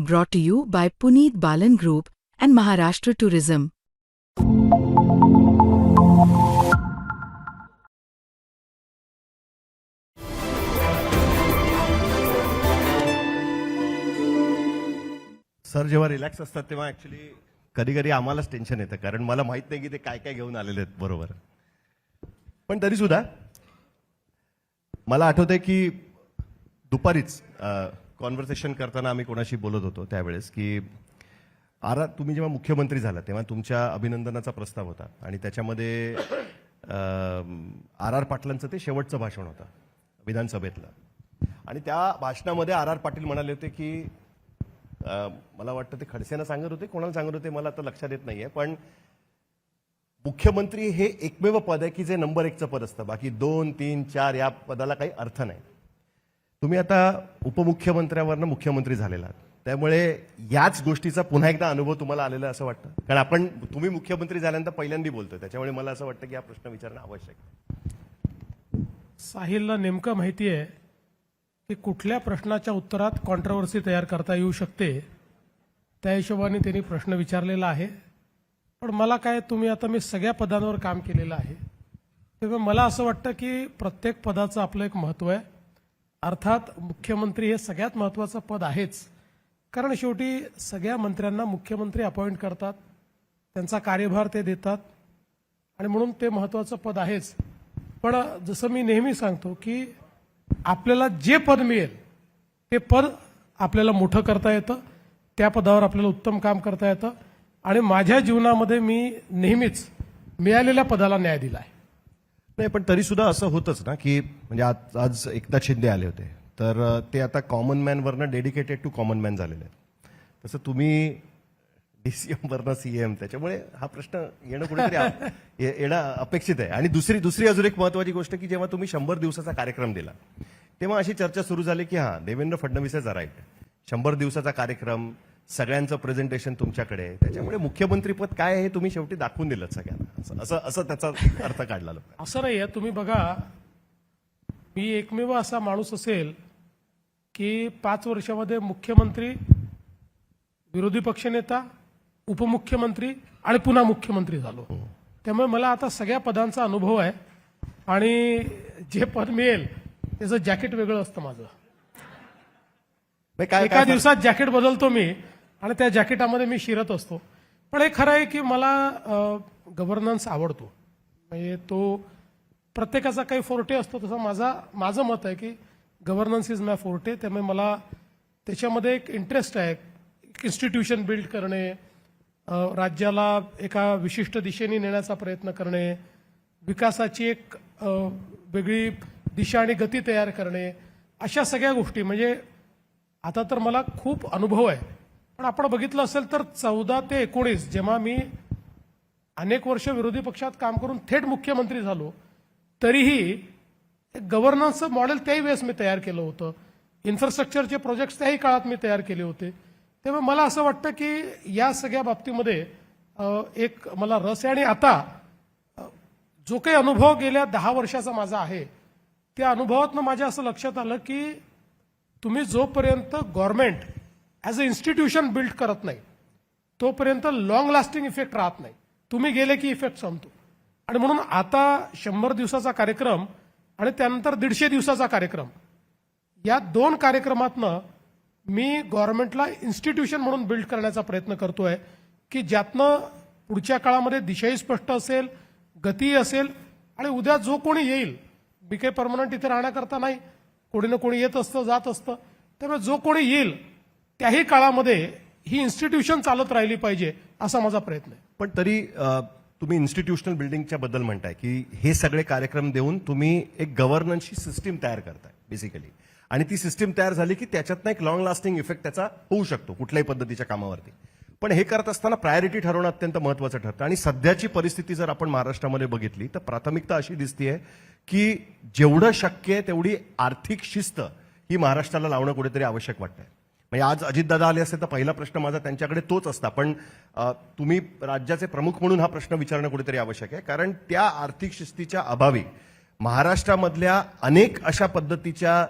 brought to you by Puneet Balan Group and Maharashtra Tourism. Sir जेव्हा relax असतात तेव्हा actually कधी कधी आम्हालाच टेन्शन येतं, कारण मला माहित नाही की ते काय काय घेऊन आलेले आहेत. बरोबर, पण तरी सुद्धा मला आठवतंय की दुपारीच कॉन्व्हर्सेशन करताना आम्ही कोणाशी बोलत होतो त्यावेळेस की तुम्ही जेव्हा मुख्यमंत्री झाला तेव्हा तुमच्या अभिनंदनाचा प्रस्ताव होता आणि त्याच्यामध्ये आर पाटलांचं ते शेवटचं भाषण होतं विधानसभेतलं. आणि त्या भाषणामध्ये आर पाटील म्हणाले होते की मला वाटतं ते खडसेंना सांगत होते, कोणाला सांगत होते मला आता लक्षात येत नाहीये, पण मुख्यमंत्री हे एकमेव पद आहे की जे नंबर 1चं पद असतं. बाकी 2, 3, 4 या पदाला काही अर्थ नाही. तुम्ही आता उपमुख्यमंत्र्यावरनं मुख्यमंत्री झालेला आहात, त्यामुळे याच गोष्टीचा पुन्हा एकदा अनुभव तुम्हाला आलेला असं वाटतं? कारण तुम्ही मुख्यमंत्री झाल्यानंतर पहिल्यांदा बोलतोय, त्याच्यामुळे मला असं वाटतं की हा प्रश्न विचारणं आवश्यक आहे. साहिलला नेमकं माहिती आहे की कुठल्या प्रश्नाच्या उत्तरात कॉन्ट्रोवर्सी तयार करता येऊ शकते, त्या हिशोबाने त्यांनी प्रश्न विचारलेला आहे. पण मला काय, मी सगळ्या पदांवर काम केलेलं आहे, तेव्हा मला असं वाटतं की प्रत्येक पदाचं आपलं एक महत्त्व आहे. अर्थात मुख्यमंत्री हे सगळ्यात महत्त्वाचं पद आहेच, कारण शेवटी सगळ्या मंत्र्यांना मुख्यमंत्री अपॉइंट करतात, त्यांचा कार्यभार ते देतात आणि म्हणून ते महत्त्वाचं पद आहेच. पण जसं मी नेहमी सांगतो की आपल्याला जे पद मिळेल ते पद आपल्याला मोठं करता येतं, त्या पदावर आपल्याला उत्तम काम करता येतं. आणि माझ्या जीवनामध्ये मी नेहमीच मिळालेल्या पदाला न्याय दिला आहे. नाही, पण तरी सुद्धा असं होतच ना की म्हणजे आज एकनाथ शिंदे आले होते, तर ते आता कॉमन मॅनवरनं डेडिकेटेड टू कॉमन मॅन झालेले आहेत. तसं तुम्ही डीसीएम वरनं सीएम, त्याच्यामुळे हा प्रश्न येणं कुठेतरी येणं अपेक्षित आहे. आणि दुसरी अजून एक महत्वाची गोष्ट की जेव्हा तुम्ही 100 दिवसाचा कार्यक्रम दिला तेव्हा अशी चर्चा सुरू झाली की देवेंद्र फडणवीस इज अराइव्हड, 100 दिवसाचा कार्यक्रम, सगळ्यांचं प्रेझेंटेशन तुमच्याकडे आहे, त्याच्यामुळे मुख्यमंत्रीपद काय आहे हे तुम्ही शेवटी दाखवून दिलं सगळ्यांना, असं त्याचा अर्थ काढला लोक. असं नाही आहे. तुम्ही बघा, मी एकमेव असा माणूस असेल की 5 वर्षामध्ये मुख्यमंत्री, विरोधी पक्षनेता, उपमुख्यमंत्री आणि पुन्हा मुख्यमंत्री झालो. त्यामुळे मला आता सगळ्या पदांचा अनुभव आहे आणि जे पद मिळेल त्याचं जॅकेट वेगळं असतं माझं. एका दिवसात जॅकेट बदलतो मी आणि त्या जॅकेटामध्ये मी शिरत असतो. पण हे खरं आहे की मला गव्हर्नन्स आवडतो. म्हणजे तो प्रत्येकाचा काही फोर्टे असतो, तसं माझं मत आहे की गव्हर्नन्स इज माय फोर्टे. त्यामुळे मला त्याच्यामध्ये एक इंटरेस्ट आहे. इन्स्टिट्यूशन बिल्ड करणे, राज्याला एका विशिष्ट दिशेने नेण्याचा प्रयत्न करणे, विकासाची एक वेगळी दिशा आणि गती तयार करणे, अशा सगळ्या गोष्टी. म्हणजे आता तर मला खूप अनुभव आहे. पण आपण बघितलं असेल तर 14 ते 19 जेव्हा मी अनेक वर्ष विरोधी पक्षात काम करून थेट मुख्यमंत्री झालो, तरीही गव्हर्नन्सचं मॉडेल त्याही वेळेस मी तयार केलं होतं. इन्फ्रास्ट्रक्चरचे प्रोजेक्ट्स त्याही काळात मी तयार केले होते. त्यामुळे मला असं वाटतं की या सगळ्या बाबतीमध्ये एक मला रस आहे. आणि आता जो काही अनुभव गेल्या 10 वर्षाचा माझा आहे, त्या अनुभवातनं माझ्या असं लक्षात आलं की तुम्ही जोपर्यंत government as a institution build करत नाही तोपर्यंत लॉंग लास्टिंग इफेक्ट राहत नाही. तुम्ही गेले की इफेक्ट संपतो. आणि म्हणून आता 100 दिवसाचा कार्यक्रम आणि त्यानंतर 150 दिवसाचा कार्यक्रम, या 2 कार्यक्रमातनं मी गव्हर्नमेंटला इन्स्टिट्यूशन म्हणून बिल्ड करण्याचा प्रयत्न करतोय की ज्यातनं पुढच्या काळामध्ये दिशाही स्पष्ट असेल, गतीही असेल. आणि उद्या जो कोणी येईल, मी काही परमनंट इथे राहण्याकरता नाही, कोणी ना कोणी येत असतं, जात असतं. त्यामुळे जो कोणी येईल त्याही काळामध्ये ही इन्स्टिट्यूशन चालत राहिली पाहिजे, असा माझा प्रयत्न आहे. पण तरी तुम्ही इन्स्टिट्यूशनल बिल्डिंगच्या बद्दल म्हणताय की हे सगळे कार्यक्रम देऊन तुम्ही एक गव्हर्नन्सची सिस्टीम तयार करताय बेसिकली, आणि ती सिस्टीम तयार झाली की त्याच्यातनं एक लॉंग लास्टिंग इफेक्ट त्याचा होऊ शकतो कुठल्याही पद्धतीच्या कामावरती. पण हे करत असताना प्रायोरिटी ठरवणं अत्यंत महत्वाचं ठरतं. आणि सध्याची परिस्थिती जर आपण महाराष्ट्रामध्ये बघितली तर प्राथमिकता अशी दिसतीये की जेवढं शक्य आहे तेवढी आर्थिक शिस्त ही महाराष्ट्राला लावणं कुठेतरी आवश्यक वाटतंय. म्हणजे आज अजितदादा आले असते तर पहिला प्रश्न माझा त्यांच्याकडे तोच असता, पण तुम्ही राज्याचे प्रमुख म्हणून हा प्रश्न विचारणं कुठेतरी आवश्यक आहे. कारण त्या आर्थिक शिस्तीच्या अभावी महाराष्ट्रामधल्या अनेक अशा पद्धतीच्या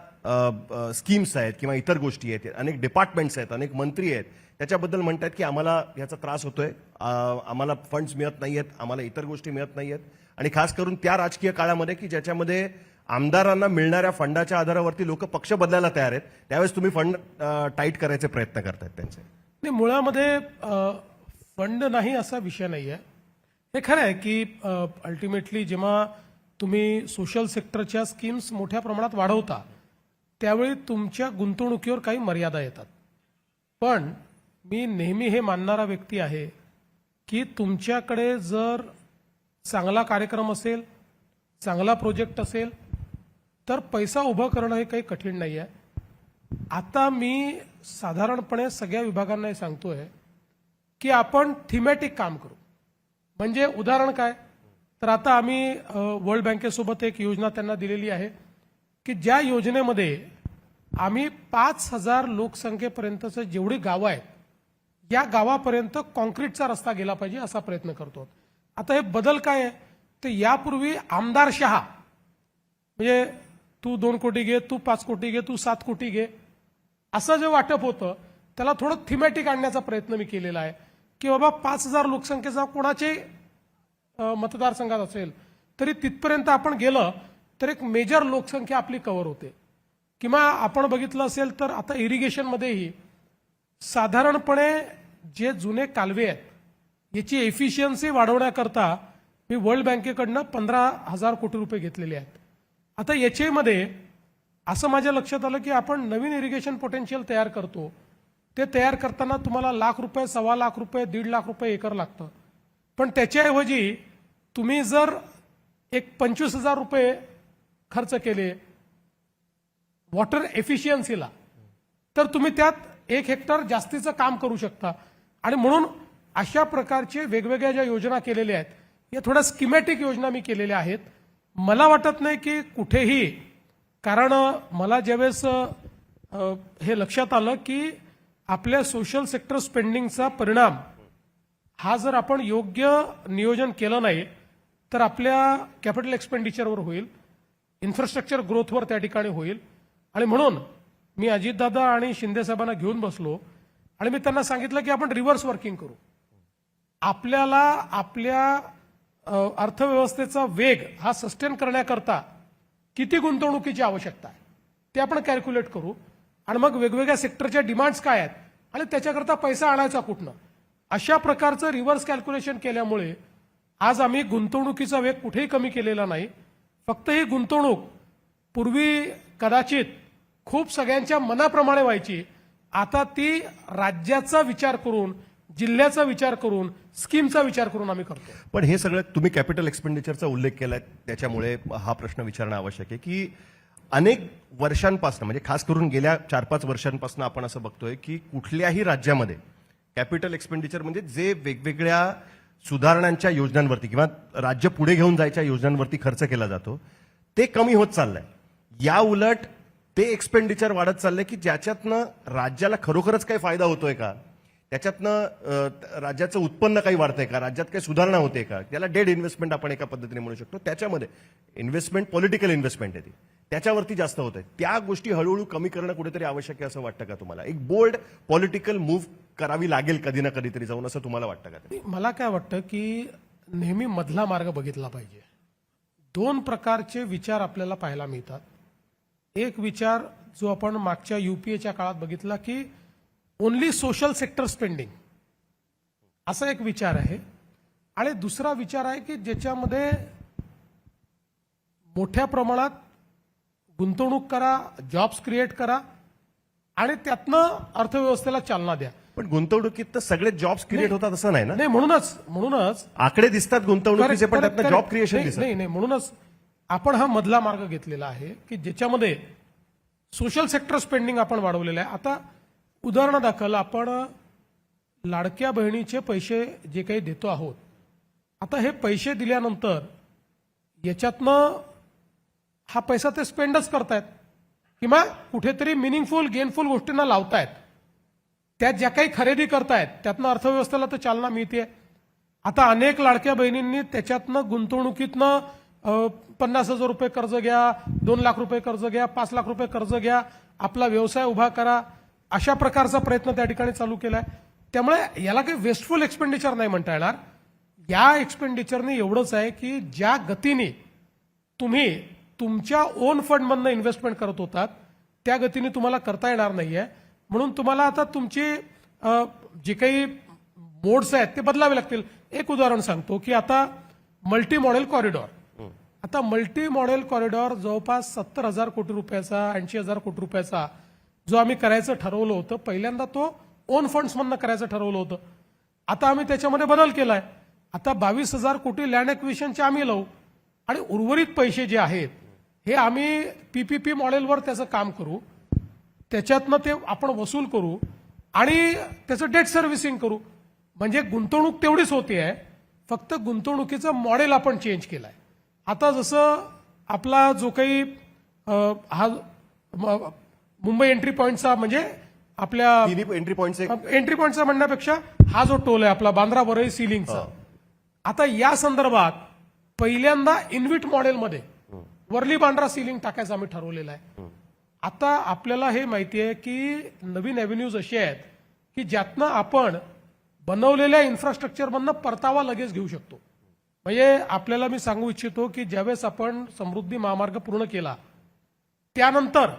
स्कीम्स आहेत किंवा इतर गोष्टी आहेत, अनेक डिपार्टमेंट्स आहेत, अनेक मंत्री आहेत, त्याच्याबद्दल म्हणतात की आम्हाला याचा त्रास होतोय, आम्हाला फंड्स मिळत नाहीयेत, आम्हाला इतर गोष्टी मिळत नाहीयेत, आणि खास करून त्या राजकीय काळामध्ये की ज्याच्यामध्ये आमदारांना मिळणाऱ्या फंडाच्या आधारावरती लोक पक्ष बदलायला तयार आहेत, त्यावेळेस तुम्ही फंड टाईट करायचे प्रयत्न करतायत त्यांचे. नाही, मुळामध्ये फंड नाही असा विषय नाही आहे. हे खरं आहे की अल्टिमेटली जेव्हा तुम्ही सोशल सेक्टरच्या स्कीम्स मोठ्या प्रमाणात वाढवता त्यावेळी तुमच्या गुंतवणुकीवर काही मर्यादा येतात. पण मी नेहमी हे मानणारा व्यक्ती आहे की तुमच्याकडे जर चांगला कार्यक्रम असेल, चांगला प्रोजेक्ट असेल, तर पैसा उभं करणं हे काही कठीण नाही आहे. आता मी साधारणपणे सगळ्या विभागांना हे सांगतोय की आपण थीमॅटिक काम करू. म्हणजे उदाहरण काय, तर आता आम्ही वर्ल्ड बँकेसोबत एक योजना त्यांना दिलेली आहे की ज्या योजनेमध्ये आम्ही 5,000 लोकसंख्येपर्यंतचं जेवढी गावं आहेत या गावापर्यंत कॉन्क्रीटचा रस्ता गेला पाहिजे असा प्रयत्न करतो. आता हे बदल काय आहे, तर यापूर्वी आमदारशहा म्हणजे तू 2 कोटी घे, तू 5 कोटी घे, तू 7 कोटी घे, असं जे वाटप होतं त्याला थोडं थीमॅटिक आणण्याचा प्रयत्न मी केलेला आहे की बाबा 5,000 लोकसंख्येचा कोणाचे मतदारसंघात असेल तरी तिथपर्यंत आपण गेलं तर एक मेजर लोकसंख्या आपली कव्हर होते. किंवा आपण बघितलं असेल तर आता इरिगेशनमध्येही साधारणपणे जे जुने कालवे आहेत याची एफिशियन्सी वाढवण्याकरता मी वर्ल्ड बँकेकडनं 15,000 कोटी रुपये घेतलेले आहेत. आता याच्यामध्ये असं माझ्या लक्षात आलं की आपण नवीन इरिगेशन पोटेन्शियल तयार करतो, ते तयार करताना तुम्हाला ₹1,00,000, ₹1,25,000, ₹1,50,000 एकर लागतं. पण त्याच्याऐवजी तुम्ही जर एक ₹25,000 खर्च केले वॉटर एफिशियन्सीला तर तुम्ही त्यात 1 हेक्टर जास्तीचं काम करू शकता. आणि म्हणून अशा प्रकारचे वेगवेगळ्या ज्या योजना केलेल्या आहेत या थोड्या स्कीमॅटिक योजना मी केलेल्या आहेत. मला वाटत नाही की कुठेही, कारण मला ज्यावेळेस हे लक्षात आलं की आपल्या सोशल सेक्टर स्पेंडिंगचा परिणाम हा जर आपण योग्य नियोजन केलं नाही तर आपल्या कॅपिटल एक्सपेंडिचरवर होईल, इन्फ्रास्ट्रक्चर ग्रोथवर त्या ठिकाणी होईल. आणि म्हणून मी अजितदादा आणि शिंदे साहेबांना घेऊन बसलो आणि मी त्यांना सांगितलं की आपण रिव्हर्स वर्किंग करू. आपल्याला आपल्या अर्थव्यवस्थेचा वेग हा सस्टेन करण्याकरता किती गुंतवणुकीची आवश्यकता आहे ते आपण कॅल्क्युलेट करू आणि मग वेगवेगळ्या सेक्टरच्या डिमांड्स काय आहेत आणि त्याच्याकरता पैसा आणायचा कुठनं, अशा प्रकारचं रिव्हर्स कॅल्क्युलेशन केल्यामुळे आज आम्ही गुंतवणुकीचा वेग कुठेही कमी केलेला नाही. फक्त ही गुंतवणूक पूर्वी कदाचित खूप सगळ्यांच्या मनाप्रमाणे व्हायची, आता ती राज्याचा विचार करून, जिल्ह्याचा विचार करून, स्कीमचा विचार करून आम्ही करतो. पण हे सगळं तुम्ही कॅपिटल एक्सपेंडिचरचा उल्लेख केलाय त्याच्यामुळे हा प्रश्न विचारणं आवश्यक आहे की अनेक वर्षांपासून, म्हणजे खास करून गेल्या 4-5 वर्षांपासून आपण असं बघतोय की कुठल्याही राज्यामध्ये कॅपिटल एक्सपेंडिचर म्हणजे जे वेगवेगळ्या सुधारणांच्या योजनांवरती किंवा राज्य पुढे घेऊन जायच्या योजनांवरती खर्च केला जातो ते कमी होत चाललंय. या उलट ते एक्सपेंडिचर वाढत चाललंय की ज्याच्यातनं राज्याला खरोखरच काही फायदा होतोय का, त्याच्यातनं राज्याचं उत्पन्न काही वाढतंय का, राज्यात काही सुधारणा होते का, त्याला डेड इन्व्हेस्टमेंट आपण एका पद्धतीने म्हणू शकतो. त्याच्यामध्ये इन्व्हेस्टमेंट पॉलिटिकल इन्व्हेस्टमेंट आहे ती, त्याच्यावरती जास्त होत आहे. त्या गोष्टी हळूहळू कमी करणं कुठेतरी आवश्यक आहे असं वाटतं का तुम्हाला? एक बोल्ड पॉलिटिकल मूव्ह करावी लागेल कधी ना कधीतरी जाऊन, असं तुम्हाला वाटतं का? मला काय वाटतं की नेहमी मधला मार्ग बघितला पाहिजे. 2 प्रकारचे विचार आपल्याला पाहायला मिळतात. एक विचार जो आपण मागच्या UPAच्या काळात बघितला की ओनली सोशल सेक्टर स्पेंडिंग असा एक विचार आहे, आणि दुसरा विचार आहे की ज्याच्यामध्ये मोठ्या प्रमाणात गुंतवणूक करा, जॉब्स क्रिएट करा आणि त्यातनं अर्थव्यवस्थेला चालना द्या. पण गुंतवणुकीत तर सगळे जॉब्स क्रिएट होतात असं नाही ना. नाही, म्हणूनच आकडे दिसतात गुंतवणुकीचे पण त्यातनं जॉब क्रिएशन दिसत नाही. म्हणूनच आपण हा मधला मार्ग घेतलेला आहे की ज्याच्यामध्ये सोशल सेक्टर स्पेंडिंग आपण वाढवलेलं आहे. आता उदाहरणादाखल आपण लाडक्या बहिणीचे पैसे जे काही देतो आहोत, आता हे पैसे दिल्यानंतर याच्यातनं हा पैसा ते स्पेंडच करतायत किंवा कुठेतरी मिनिंगफुल गेनफुल गोष्टींना लावतायत. त्यात ज्या काही खरेदी करतायत त्यातनं अर्थव्यवस्थेला तर चालना मिळते. आता अनेक लाडक्या बहिणींनी त्याच्यातनं गुंतवणुकीतनं 50,000 रुपये कर्ज घ्या, 2 लाख रुपये कर्ज घ्या, 5 लाख रुपये कर्ज घ्या, आपला व्यवसाय उभा करा, अशा प्रकारचा प्रयत्न त्या ठिकाणी चालू केलाय. त्यामुळे याला काही वेस्टफुल एक्सपेंडिचर नाही म्हणता येणार. या एक्सपेंडिचरने एवढंच आहे की ज्या गतीने तुम्ही तुमच्या ओन फंडमधनं इन्व्हेस्टमेंट करत होतात त्या गतीने तुम्हाला करता येणार नाहीये. म्हणून तुम्हाला आता तुमची जे काही मोड्स आहेत ते बदलावे लागतील. एक उदाहरण सांगतो की आता मल्टी मॉडेल कॉरिडॉर, आता मल्टी मॉडेल कॉरिडॉर जवळपास 70,000 कोटी रुपयाचा, 80,000 कोटी रुपयाचा जो आम्ही करायचं ठरवलं होतं, पहिल्यांदा तो ओन फंड्स मधनं करायचं ठरवलं होतं. आता आम्ही त्याच्यामध्ये बदल केलाय. आता 22,000 कोटी लँड एक्विजिशनचे आम्ही लावू आणि उर्वरित पैसे जे आहेत हे आम्ही पीपीपी मॉडेलवर त्याचं काम करू, त्याच्यातनं ते आपण वसूल करू आणि त्याचं डेट सर्व्हिसिंग करू. म्हणजे गुंतवणूक तेवढीच होती आहे, फक्त गुंतवणुकीचं मॉडेल आपण चेंज केलंय. आता जसं आपला जो काही हा मुंबई एंट्री पॉईंटचा म्हणजे आपल्या एंट्री पॉईंटचा म्हणण्यापेक्षा हा जो टोल आहे आपला बांद्रा वरळी सिलिंगचा, आता या संदर्भात पहिल्यांदा इन्व्हिट मॉडेलमध्ये वर्ली बांद्रा सिलिंग टाकायचं आम्ही ठरवलेलं आहे. आता आपल्याला हे माहिती आहे की नवीन एव्हेन्यूज अशी आहेत की ज्यातनं आपण बनवलेल्या इन्फ्रास्ट्रक्चरमधनं परतावा लगेच घेऊ शकतो. म्हणजे आपल्याला मी सांगू इच्छितो की ज्यावेळेस आपण समृद्धी महामार्ग पूर्ण केला त्यानंतर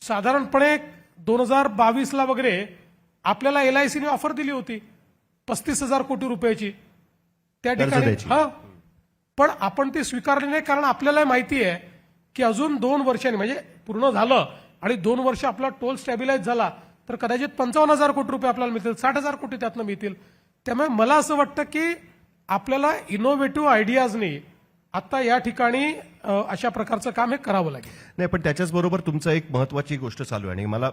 साधारणपणे 2022ला वगैरे आपल्याला एलआयसीने ऑफर दिली होती 35,000 कोटी रुपयाची त्या ठिकाणी. हा, पण आपण ते स्वीकारले नाही, कारण आपल्याला माहिती आहे की अजून 2 वर्षांनी म्हणजे पूर्ण झालं आणि 2 वर्ष आपला टोल स्टॅबिलाइज झाला तर कदाचित 55,000 कोटी रुपये आपल्याला मिळतील, 60,000 कोटी त्यातनं मिळतील. त्यामुळे मला असं वाटतं की आपल्याला इनोव्हेटिव्ह आयडियाजनी आता या ठिकाणी अशा प्रकारचं काम हे करावं लागेल. नाही, पण त्याच्याच बरोबर तुमचं एक महत्वाची गोष्ट चालू आहे आणि मला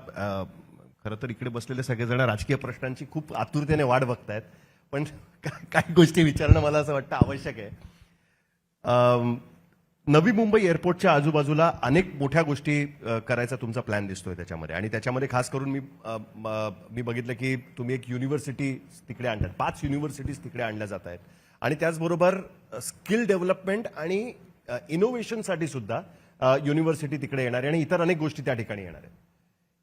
खरं तर इकडे बसलेले सगळेजण राजकीय प्रश्नांची खूप आतुरतेने वाट बघतायत, पण काही गोष्टी विचारणं मला असं वाटतं आवश्यक आहे. नवी मुंबई एअरपोर्टच्या आजूबाजूला अनेक मोठ्या गोष्टी करायचा तुमचा प्लॅन दिसतोय त्याच्यामध्ये, आणि त्याच्यामध्ये खास करून मी बघितलं की तुम्ही एक युनिव्हर्सिटी तिकडे आणतात, 5 युनिव्हर्सिटीज तिकडे आणल्या जात आहेत आणि त्याचबरोबर स्किल डेव्हलपमेंट आणि इनोव्हेशनसाठी सुद्धा युनिव्हर्सिटी तिकडे येणार आहे आणि इतर अनेक गोष्टी त्या ठिकाणी येणार आहेत.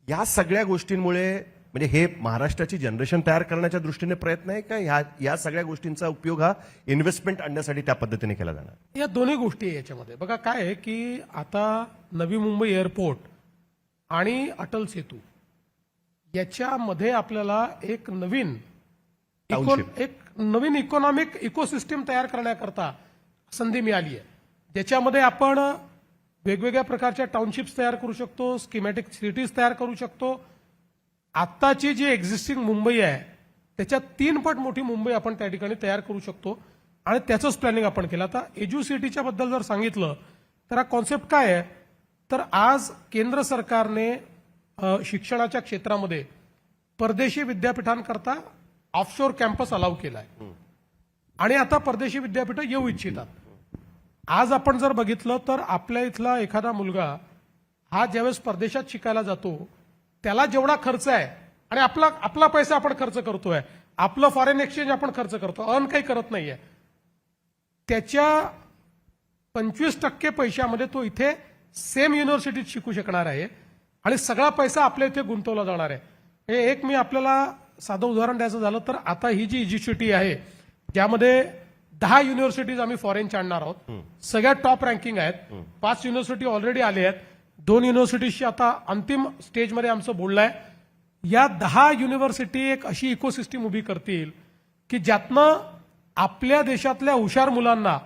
या सगळ्या गोष्टींमुळे म्हणजे हे महाराष्ट्राची जनरेशन तयार करण्याच्या दृष्टीने प्रयत्न आहे का, या सगळ्या गोष्टींचा उपयोग हा इन्व्हेस्टमेंट आणण्यासाठी त्या पद्धतीने केला जाणार? या दोन्ही गोष्टी आहे याच्यामध्ये. बघा काय आहे की आता नवी मुंबई एअरपोर्ट आणि अटल सेतू याच्यामध्ये आपल्याला एक नवीन इकॉनॉमिक इकोसिस्टम तयार करण्याकरता संधी मिळाली आहे, ज्याच्यामध्ये आपण वेगवेगळ्या प्रकारच्या टाउनशिप्स तयार करू शकतो, स्कीमॅटिक सिटीज तयार करू शकतो. आत्ताची जी एक्झिस्टिंग मुंबई आहे त्याच्यात 3 पट मोठी मुंबई आपण त्या ठिकाणी तयार करू शकतो आणि त्याचंच प्लॅनिंग आपण केलं. आता एज्युसिटीच्या बद्दल जर सांगितलं तर हा कॉन्सेप्ट काय आहे, तर आज केंद्र सरकारने शिक्षणाच्या क्षेत्रामध्ये परदेशी विद्यापीठांकरता ऑफशोर कॅम्पस अलाउ केलाय आणि आता परदेशी विद्यापीठं येऊ इच्छितात. आज आपण जर बघितलं तर आपल्या इथला एखादा मुलगा हा ज्यावेळेस परदेशात शिकायला जातो त्याला जेवढा खर्च आहे आणि आपला पैसा आपण खर्च करतोय, आपलं फॉरेन एक्सचेंज आपण खर्च करतो, अर्न काही करत नाहीये, त्याच्या 25% पैशामध्ये तो इथे सेम युनिव्हर्सिटीत शिकू शकणार आहे आणि सगळा पैसा आपल्या इथे गुंतवला जाणार आहे. हे एक मी आपल्याला साधं उदाहरण द्यायचं झालं तर आता ही जी एज्युसिटी आहे ज्यामध्ये 10 युनिव्हर्सिटीज आम्ही फॉरेनच्या आणणार आहोत, सगळ्यात टॉप रँकिंग आहेत. 5 युनिव्हर्सिटी ऑलरेडी आले आहेत, 2 युनिव्हर्सिटीजची आता अंतिम स्टेजमध्ये आमचं बोलणं आहे. या 10 युनिव्हर्सिटी एक अशी इकोसिस्टीम उभी करतील की ज्यातनं आपल्या देशातल्या हुशार मुलांना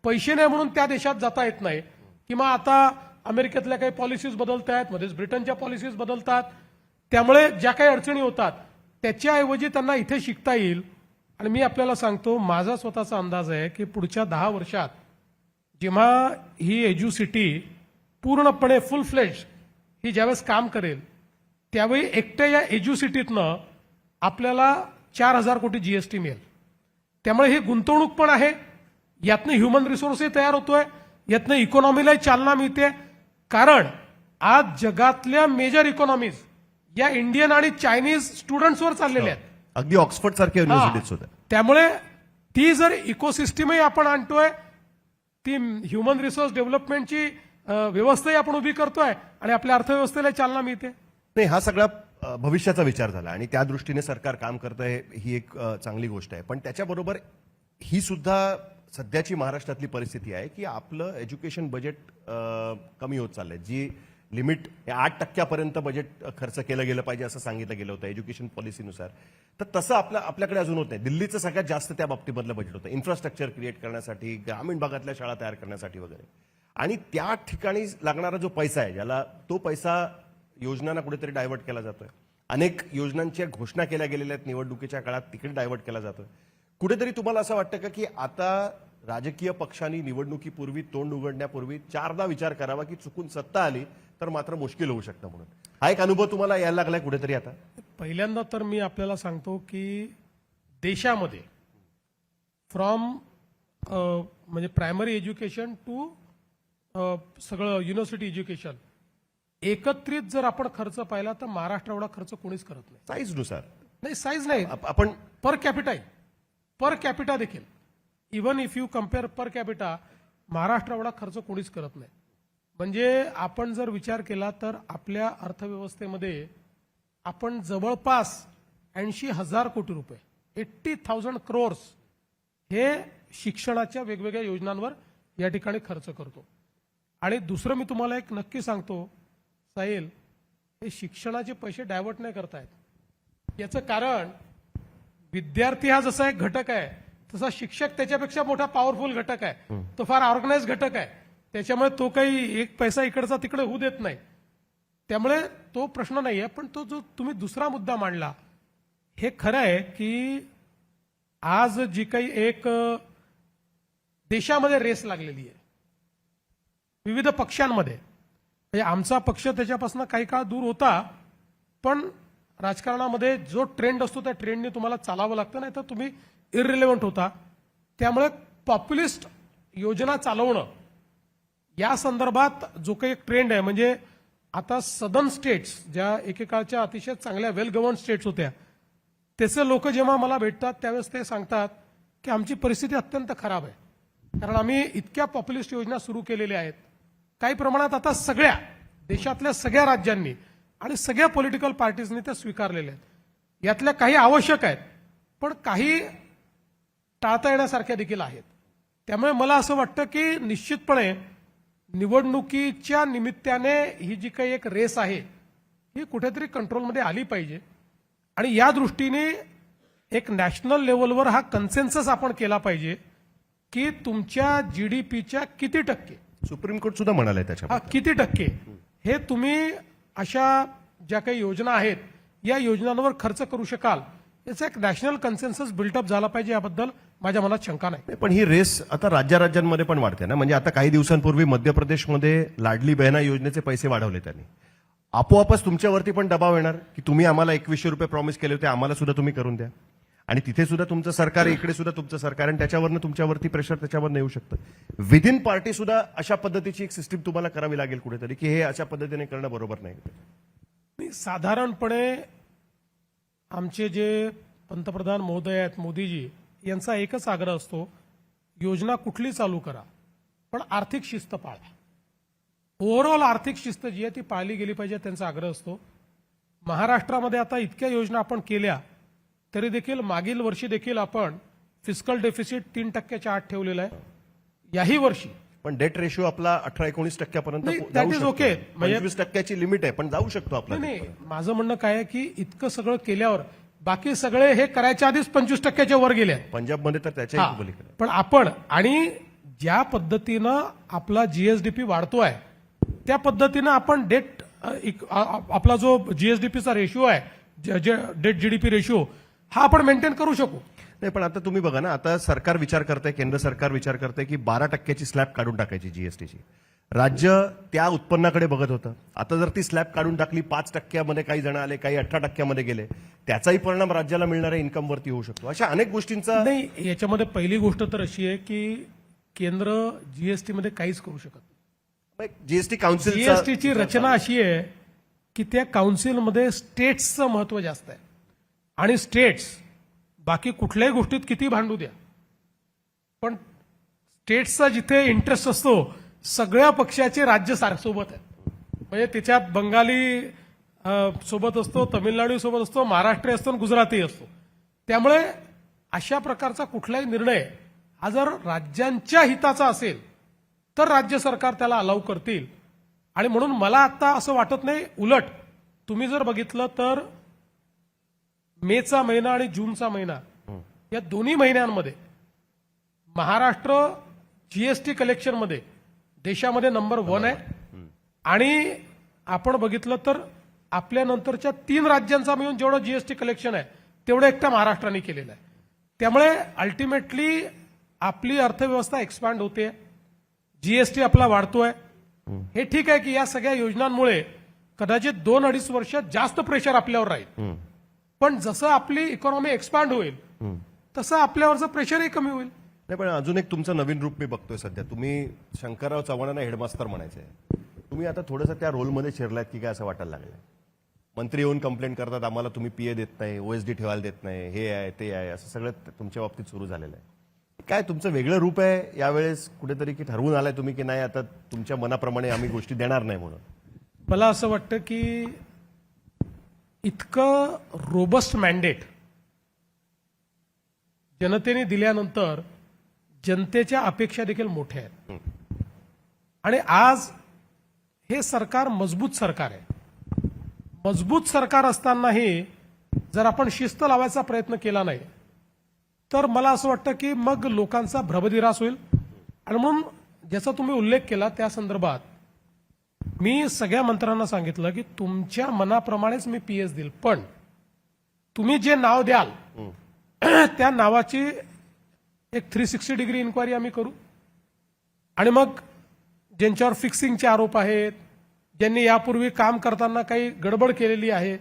पैसे नाही म्हणून त्या देशात जाता येत नाही, किंवा आता अमेरिकेतल्या काही पॉलिसीज बदलत आहेत, मध्येच ब्रिटनच्या पॉलिसीज बदलतात, त्यामुळे ज्या काही अडचणी होतात त्याच्याऐवजी त्यांना इथे शिकता येईल. आणि मी आपल्याला सांगतो माझा स्वतःचा अंदाज आहे की पुढच्या 10 वर्षात जेव्हा ही एज्युसिटी पूर्णपणे फुल फ्लेज ही ज्यावेळेस काम करेल त्यावेळी एकट्या या एज्युसिटीतनं आपल्याला 4,000 कोटी जीएसटी मिळेल. त्यामुळे ही गुंतवणूक पण आहे, यातनं ह्युमन रिसोर्सही तयार होतोय, यातनं इकॉनॉमीलाही चालना मिळते. कारण आज जगातल्या मेजर इकॉनॉमीज या इंडियन आणि चायनीज स्टुडंट्सवर चाललेल्या आहेत, अगदी ऑक्सफर्ड सारख्या युनिव्हर्सिटीज होत्या. त्यामुळे ती जर इकोसिस्टीमही आपण आणतोय ती ह्युमन रिसोर्स डेव्हलपमेंटची व्यवस्थाही आपण उभी करतोय आणि आपल्या अर्थव्यवस्थेला चालना मिळते. नाही, हा सगळा भविष्याचा विचार झाला आणि त्या दृष्टीने सरकार काम करतं ही एक चांगली गोष्ट आहे. पण त्याच्याबरोबर ही सुद्धा सध्याची महाराष्ट्रातली परिस्थिती आहे की आपलं एज्युकेशन बजेट कमी होत चाललंय. जी लिमिट 8% बजेट खर्च केलं गेलं पाहिजे असं सांगितलं गेलं होतं एज्युकेशन पॉलिसीनुसार, तर तसं आपल्याकडे अजून होत नाही. दिल्लीचं सगळ्यात जास्त त्या बाबतीमधलं बजेट होतं इन्फ्रास्ट्रक्चर क्रिएट करण्यासाठी, ग्रामीण भागातल्या शाळा तयार करण्यासाठी वगैरे. आणि त्या ठिकाणी लागणारा जो पैसा आहे, ज्याला तो पैसा योजनांना कुठेतरी डायव्हर्ट केला जातोय. अनेक योजनांच्या घोषणा केल्या गेलेल्या आहेत निवडणुकीच्या काळात, तिकडे डायव्हर्ट केला जातोय. कुठेतरी तुम्हाला असं वाटतं का की आता राजकीय पक्षांनी निवडणुकीपूर्वी तोंड उघडण्यापूर्वी 4दा विचार करावा की चुकून सत्ता आली तर मात्र मुश्किल होऊ शकतं म्हणून? हा एक अनुभव तुम्हाला यायला लागलाय कुठेतरी आता? पहिल्यांदा तर मी आपल्याला सांगतो की देशामध्ये फ्रॉम म्हणजे प्रायमरी एज्युकेशन टू सगळं युनिव्हर्सिटी एज्युकेशन एकत्रित जर आपण खर्च पाहिला तर महाराष्ट्र एवढा खर्च कोणीच करत नाही. साईजनुसार नाही, साईज नाही, आपण पर कॅपिटा देखील even if you compare per capita Maharashtra एवढा खर्च कोणीच करत नाही. म्हणजे आपण जर विचार केला तर आपल्या अर्थव्यवस्थेमध्ये आपण जवळपास 80,000 कोटी रुपये 80,000 crores हे शिक्षणाच्या वेगवेगळ्या योजनांवर या ठिकाणी खर्च करतो. आणि दुसरं मी तुम्हाला एक नक्की सांगतो साहिल, हे शिक्षणाचे पैसे डायव्हर्ट नाही करतायत. याचं कारण विद्यार्थी हा जसा एक घटक आहे तसा शिक्षक त्याच्यापेक्षा मोठा पॉवरफुल घटक आहे. तो फार ऑर्गनाइज घटक आहे. त्याच्यामुळे तो काही एक पैसा इकडचा तिकडे होऊ देत नाही. त्यामुळे तो प्रश्न नाही आहे. पण तो जो तुम्ही दुसरा मुद्दा मांडला हे खरं आहे की आज जी काही एक देशामध्ये रेस लागलेली आहे विविध पक्षांमध्ये, म्हणजे आमचा पक्ष त्याच्यापासून काही काळ दूर होता, पण राजकारणामध्ये जो ट्रेंड असतो त्या ट्रेंडने तुम्हाला चालावं लागतं, नाही तर तुम्ही इररिलेव्हंट होता. त्यामुळे पॉप्युलिस्ट योजना चालवणं या संदर्भात जो काही एक ट्रेंड आहे, म्हणजे आता सदर्न स्टेट्स ज्या एकेकाळच्या अतिशय चांगल्या वेल गव्हर्न स्टेट्स होत्या, त्याचे लोक जेव्हा मला भेटतात त्यावेळेस ते सांगतात की आमची परिस्थिती अत्यंत खराब आहे, कारण आम्ही इतक्या पॉप्युलिस्ट योजना सुरू केलेल्या आहेत. काही प्रमाणात आता सगळ्या देशातल्या सगळ्या राज्यांनी आणि सगळ्या पॉलिटिकल पार्टीजनी त्या स्वीकारलेल्या आहेत. यातल्या काही आवश्यक आहेत, पण काही टाळता येण्यासारख्या देखील आहेत. त्यामुळे मला असं वाटतं की निश्चितपणे निवडणुकीच्या निमित्ताने ही जी काही एक रेस आहे ही कुठेतरी कंट्रोलमध्ये आली पाहिजे. आणि या दृष्टीने एक नॅशनल लेव्हलवर हा कन्सेन्सस आपण केला पाहिजे की तुमच्या जीडीपीच्या किती टक्के, सुप्रीम कोर्ट सुद्धा म्हणालंय त्याच्या किती टक्के हे तुम्ही अशा ज्या काही योजना आहेत या योजनांवर खर्च करू शकाल, याचा एक नॅशनल कन्सेन्सस बिल्टअप झाला पाहिजे. याबद्दल माझ्या मनात शंका नाही. पण ही रेस आता राज्यांमध्ये पण वाढते ना. म्हणजे आता काही दिवसांपूर्वी मध्य प्रदेशमध्ये लाडली बहिणा योजनेचे पैसे वाढवले त्यांनी. आपोआपच तुमच्यावरती पण दबाव येणार की तुम्ही आम्हाला 2100 रुपये प्रॉमिस केले होते, आम्हाला सुद्धा तुम्ही करून द्या. आणि तिथे सुद्धा तुमचं सरकार आहे, इकडे सुद्धा तुमचं सरकार, आणि त्याच्यावरनं तुमच्यावरती प्रेशर त्याच्यावर येऊ शकतं. विदिन पार्टी सुद्धा अशा पद्धतीची एक सिस्टीम तुम्हाला करावी लागेल कुठेतरी की हे अशा पद्धतीने करणं बरोबर नाही. साधारणपणे आमचे जे पंतप्रधान महोदय आहेत, मोदीजी, यांचा एकच आग्रह असतो, योजना कुठली चालू करा पण आर्थिक शिस्त पाळा. ओव्हरऑल आर्थिक शिस्त जी आहे ती पाळली गेली पाहिजे, त्यांचा आग्रह असतो. महाराष्ट्रामध्ये आता इतक्या योजना आपण केल्या तरी देखील मागील वर्षी देखील आपण फिस्कल डेफिसिट 3% आत ठेवलेला आहे. याही वर्षी पण डेट रेशिओ आपला 18-19% नाही, that is okay. म्हणजे 25% लिमिट आहे, पण जाऊ शकतो आपला. नाही, माझं म्हणणं काय आहे की इतकं सगळं केल्यावर बाकी सगळे हे करायच्या आधीच 25% वर गेले. पंजाबमध्ये तर त्याच्याही पण आपण आणि ज्या पद्धतीनं आपला जीएसडीपी वाढतोय त्या पद्धतीनं आपण डेट आपला जो जीएसडीपीचा रेशिओ आहे, डेट जीडीपी रेशिओ, हा आपण मेंटेन करू शकू. नाही, पण आता तुम्ही बघा ना, आता सरकार विचार करतंय, केंद्र सरकार विचार करतंय की 12% स्लॅब काढून टाकायची जीएसटीची. राज्य त्या उत्पन्नाकडे बघत होतं. आता जर ती स्लॅब काढून टाकली, 5% काही जण आले, काही 18% गेले, त्याचाही परिणाम राज्याला मिळणाऱ्या इन्कमवरती होऊ शकतो. अशा अनेक गोष्टींचा नाही. याच्यामध्ये पहिली गोष्ट तर अशी आहे की केंद्र जीएसटी मध्ये काहीच करू शकत नाही. जीएसटी काउन्सिल, जीएसटीची रचना अशी आहे की त्या काउन्सिलमध्ये स्टेट्सचं महत्व जास्त आहे. आणि स्टेट्स बाकी कुठल्याही गोष्टीत किती भांडू द्या, पण स्टेट्सचा जिथे इंटरेस्ट असतो सगळ्या पक्षाचे राज्य सोबत आहेत. म्हणजे त्याच्यात बंगाली सोबत असतो, तमिळनाडू सोबत असतो, महाराष्ट्र असतो आणि गुजराती असतो. त्यामुळे अशा प्रकारचा कुठलाही निर्णय हा जर राज्यांच्या हिताचा असेल तर राज्य सरकार त्याला अलाउ करतील. आणि म्हणून मला आता असं वाटत नाही. उलट तुम्ही जर बघितलं तर मेचा महिना आणि जूनचा महिना या दोन्ही महिन्यांमध्ये महाराष्ट्र जीएसटी कलेक्शनमध्ये देशामध्ये नंबर 1 आहे. आणि आपण बघितलं तर आपल्या नंतरच्या 3 राज्यांचा मिळून जेवढं जीएसटी कलेक्शन आहे तेवढं एकट्या महाराष्ट्राने केलेलं आहे. त्यामुळे अल्टिमेटली आपली अर्थव्यवस्था एक्सपांड होते, जीएसटी आपला वाढतोय. हे ठीक आहे की या सगळ्या योजनांमुळे कदाचित 2-2.5 वर्ष जास्त प्रेशर आपल्यावर राहील. पण जसं आपली इकॉनॉमी एक्सपांड होईल तसं आपल्यावरचं प्रेशरही कमी होईल. नाही, पण अजून एक तुमचं नवीन रूप मी बघतोय सध्या. तुम्ही शंकरराव चव्हाणांना हेडमास्टर म्हणायचे, तुम्ही आता थोडंसं त्या रोलमध्ये शिरलात की काय असं वाटायला लागलंय. मंत्री येऊन कंप्लेंट करतात, आम्हाला तुम्ही पीए देत नाही, ओएसडी ठेवायला देत नाही, हे आहे ते आहे, असं सगळं तुमच्या बाबतीत सुरू झालेलं आहे. काय तुमचं वेगळं रूप आहे यावेळेस कुठेतरी, की ठरवून आलाय तुम्ही की नाही आता तुमच्या मनाप्रमाणे आम्ही गोष्टी देणार नाही म्हणून? मला असं वाटतं की इतकं रोबस्ट मॅन्डेट जनतेने दिल्यानंतर जनतेच्या अपेक्षा देखील मोठ्या आहेत. आणि आज हे सरकार मजबूत सरकार आहे. मजबूत सरकार असतानाही जर आपण शिस्त लावायचा प्रयत्न केला नाही तर मला असं वाटतं की मग लोकांचा भ्रमनिरास होईल. आणि म्हणून ज्याचा तुम्ही उल्लेख केला त्या संदर्भात मी सगळ्या मंत्र्यांना सांगितलं की तुमच्या मनाप्रमाणेच मी पीएस देईल, पण तुम्ही जे नाव द्याल त्या नावाची एक 360 डिग्री इन्क्वायरी आम्ही करू. आणि मग ज्यांच्यावर फिक्सिंगचे आरोप आहेत, ज्यांनी यापूर्वी काम करताना काही गडबड केलेली आहे,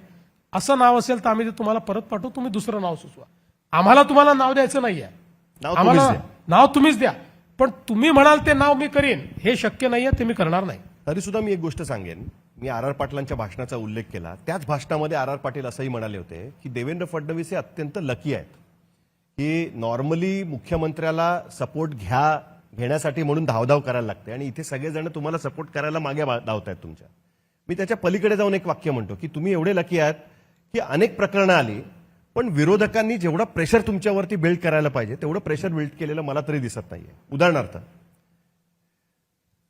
असं नाव असेल तर आम्ही ते तुम्हाला परत पाठवू. तुम्ही दुसरं नाव सुचवा. आम्हाला तुम्हाला नाव द्यायचं नाहीये, आम्हाला नाव तुम्हीच द्या. पण तुम्ही म्हणाल ते नाव मी करीन हे शक्य नाहीये, ते मी करणार नाही. तरी सुद्धा मी एक गोष्ट सांगेन, मी आर पाटलांच्या भाषणाचा उल्लेख केला. त्याच भाषणामध्ये आर पाटील असंही म्हणाले होते की देवेंद्र फडणवीस हे अत्यंत लकी आहेत की नॉर्मली मुख्यमंत्र्याला सपोर्ट घेण्यासाठी म्हणून धावधाव करायला लागते आणि इथे सगळेजण तुम्हाला सपोर्ट करायला मागे धावतायत तुमच्या. मी त्याच्या पलीकडे जाऊन एक वाक्य म्हणतो की तुम्ही एवढे लकी आहात की अनेक प्रकरणं आली पण विरोधकांनी जेवढा प्रेशर तुमच्यावरती बिल्ड करायला पाहिजे तेवढं प्रेशर बिल्ड केलेलं मला तरी दिसत नाहीये. उदाहरणार्थ,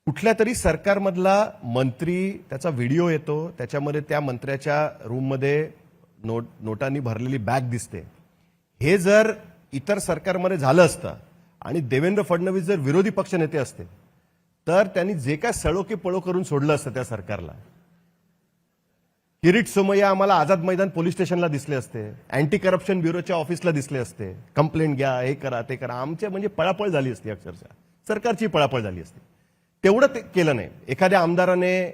कुठल्या तरी सरकारमधला मंत्री, त्याचा व्हिडिओ येतो, त्याच्यामध्ये त्या मंत्र्याच्या रूममध्ये नोटांनी भरलेली बॅग दिसते. हे जर इतर सरकारमध्ये झालं असतं आणि देवेंद्र फडणवीस जर विरोधी पक्षनेते असते तर त्यांनी जे काय सळो की पळो करून सोडलं असतं त्या सरकारला. किरीट सोमय्या आम्हाला आझाद मैदान पोलीस स्टेशनला दिसले असते, अँटी करप्शन ब्युरोच्या ऑफिसला दिसले असते, कंप्लेंट घ्या, हे करा ते करा. आमच्या म्हणजे पळापळ झाली असती, अक्षरशः सरकारची पळापळ झाली असती. तेवढं ते केलं नाही. एखाद्या आमदाराने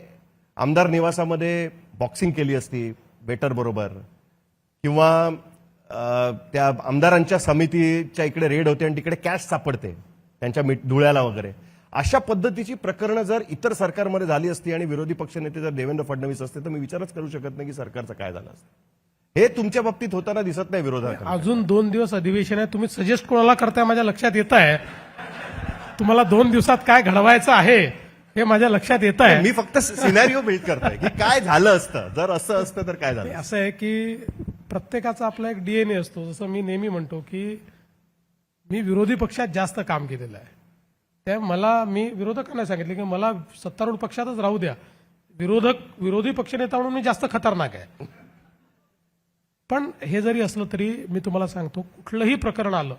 आमदार निवासामध्ये बॉक्सिंग केली असती वेटर बरोबर, किंवा त्या आमदारांच्या समितीच्या इकडे रेड होते आणि तिकडे कॅश सापडते त्यांच्या धुळ्याला वगैरे. अशा पद्धतीची प्रकरणं जर इतर सरकारमध्ये झाली असती आणि विरोधी पक्षनेते जर देवेंद्र फडणवीस असते तर मी विचारच करू शकत नाही की सरकारचं काय झालं असतं. हे तुमच्या बाबतीत होताना दिसत नाही विरोधात. अजून 2 दिवस अधिवेशन आहे. तुम्ही सजेस्ट कोणाला करताय माझ्या लक्षात येत आहे. तुम्हाला 2 दिवसात काय घडवायचं आहे हे माझ्या लक्षात येत आहे. मी फक्त सिनॅरिओ बिल्ड करतोय की काय झालं असतं जर असं असतं तर काय झालं. असं आहे की प्रत्येकाचा आपला एक डीएनए असतो. जसं मी नेहमी म्हणतो की मी विरोधी पक्षात जास्त काम केलेलं आहे. त्या मी विरोधकांना सांगितलं की मला सत्तारूढ पक्षातच राहू द्या, विरोधी पक्षनेता म्हणून मी जास्त खतरनाक आहे. पण हे जरी असलं तरी मी तुम्हाला सांगतो, कुठलंही प्रकरण आलं,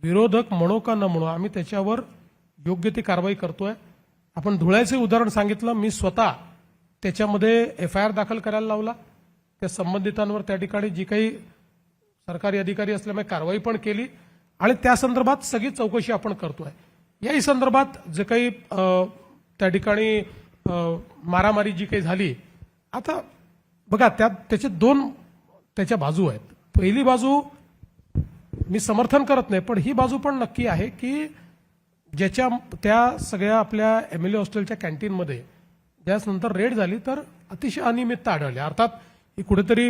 विरोधक म्हणो का न म्हणो, आम्ही त्याच्यावर योग्य ती कारवाई करतोय. आपण धुळ्याचे उदाहरण सांगितलं, मी स्वतः त्याच्यामध्ये FIR दाखल करायला लावला. त्या संबंधितांवर त्या ठिकाणी जी काही सरकारी अधिकारी असल्यामुळे कारवाई पण केली आणि त्या संदर्भात सगळी चौकशी आपण करतोय. याही संदर्भात जे काही त्या ठिकाणी मारामारी जी काही झाली, आता बघा त्याचे 2 त्याच्या बाजू आहेत. पहिली बाजू मी समर्थन करत नाही, पण ही बाजू पण नक्की आहे की ज्याच्या त्या सगळ्या आपल्या MLA हॉस्टेलच्या कॅन्टीनमध्ये ज्यानंतर रेड झाली तर अतिशय अनियमितता आढळली. अर्थात ही कुठेतरी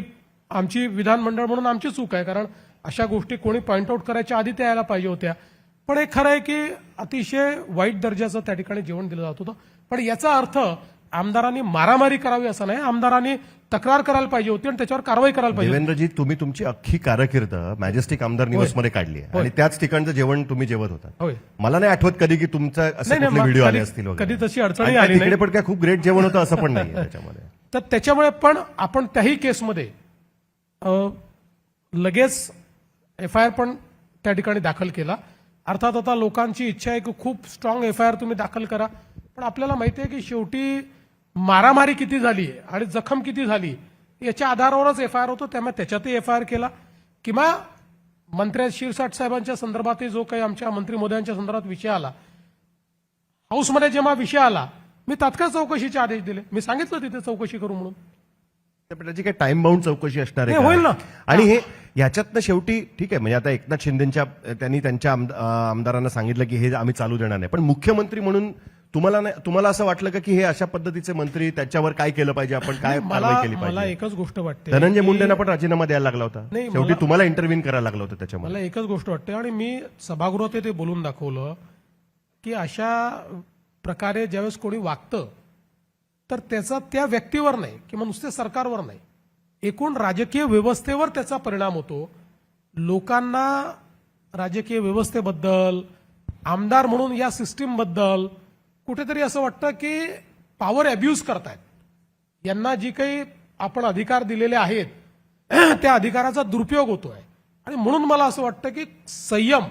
आमची विधानमंडळ म्हणून आमची चूक आहे, कारण अशा गोष्टी कोणी पॉइंट आउट करायच्या आधी त्या यायला पाहिजे होत्या. पण हे खरं आहे की अतिशय वाईट दर्जाचं त्या ठिकाणी जेवण दिलं जात होतं. पण याचा अर्थ आमदारांनी मारामारी करावी असं नाही. आमदारांनी तक्रार करायला पाहिजे होती आणि त्याच्यावर कारवाई करायला पाहिजे होती. देवेंद्रजी, तुम्ही तुमची अख्खी कारकीर्द मॅजेस्टिक आमदार निवासमध्ये काढली आहे आणि त्याच ठिकाणचं जेवण तुम्ही जेवत होता. होय. मला नाही आठवत कधी की तुमचा असे नाही, कुठले व्हिडिओ आले कधी- असतील वगैरे. कधी तशी अडचणी आणि आली नाही. तिकडे पण काय खूप ग्रेट जेवण होतं असं पण नाही त्याच्यामध्ये. तर त्याच्यामुळे पण आपण त्याही केसमध्ये लगेच FIR पण त्या ठिकाणी दाखल केला. अर्थात आता लोकांची इच्छा आहे की खूप स्ट्रॉंग FIR तुम्ही दाखल करा, पण आपल्याला माहिती आहे की शेवटी मारामारी किती झाली आणि जखम किती झाली याच्या आधारावरच FIR होतो. त्यामुळे त्याच्यातही FIR केला. किंवा मंत्री शिरसाट साहेबांच्या संदर्भातही जो काही आमच्या मंत्री महोदयांच्या संदर्भात विषय आला, हाऊसमध्ये जेव्हा विषय आला, मी तात्काळ चौकशीचे आदेश दिले. मी सांगितलं तिथे चौकशी करू म्हणून. पण त्याची काही टाइम बाउंड चौकशी असणार आहे नाही, का? होईल ना. आणि हे याच्यातनं शेवटी ठीक आहे, म्हणजे आता एकनाथ शिंदेच्या त्यांनी त्यांच्या आमदारांना सांगितलं की हे आम्ही चालू देणार नाही, पण मुख्यमंत्री म्हणून तुम्हाला असं वाटलं का की हे अशा पद्धतीचे मंत्री, त्याच्यावर काय केलं पाहिजे, आपण काय कारवाई केली मला पाहिजे? एकच गोष्ट वाटते, धनंजय मुंडेंना पण राजीनामा द्यायला लागला होता. नाही, शेवटी तुम्हाला इंटरव्ह्यू करायला लागलं होतं त्याच्यामध्ये. मला एकच गोष्ट वाटते आणि मी सभागृहात ते बोलून दाखवलं की अशा प्रकारे ज्यावेळेस कोणी वागतं तर त्याचा त्या व्यक्तीवर नाही किंवा नुसते सरकारवर नाही, एकूण राजकीय व्यवस्थेवर त्याचा परिणाम होतो. लोकांना राजकीय व्यवस्थेबद्दल, आमदार म्हणून या सिस्टीमबद्दल कुठेतरी असं वाटतं की पॉवर अब्यूज करतायत. यांना जी काही आपण अधिकार दिलेले आहेत त्या अधिकाराचा दुरुपयोग होतोय. आणि म्हणून मला असं वाटतं की संयम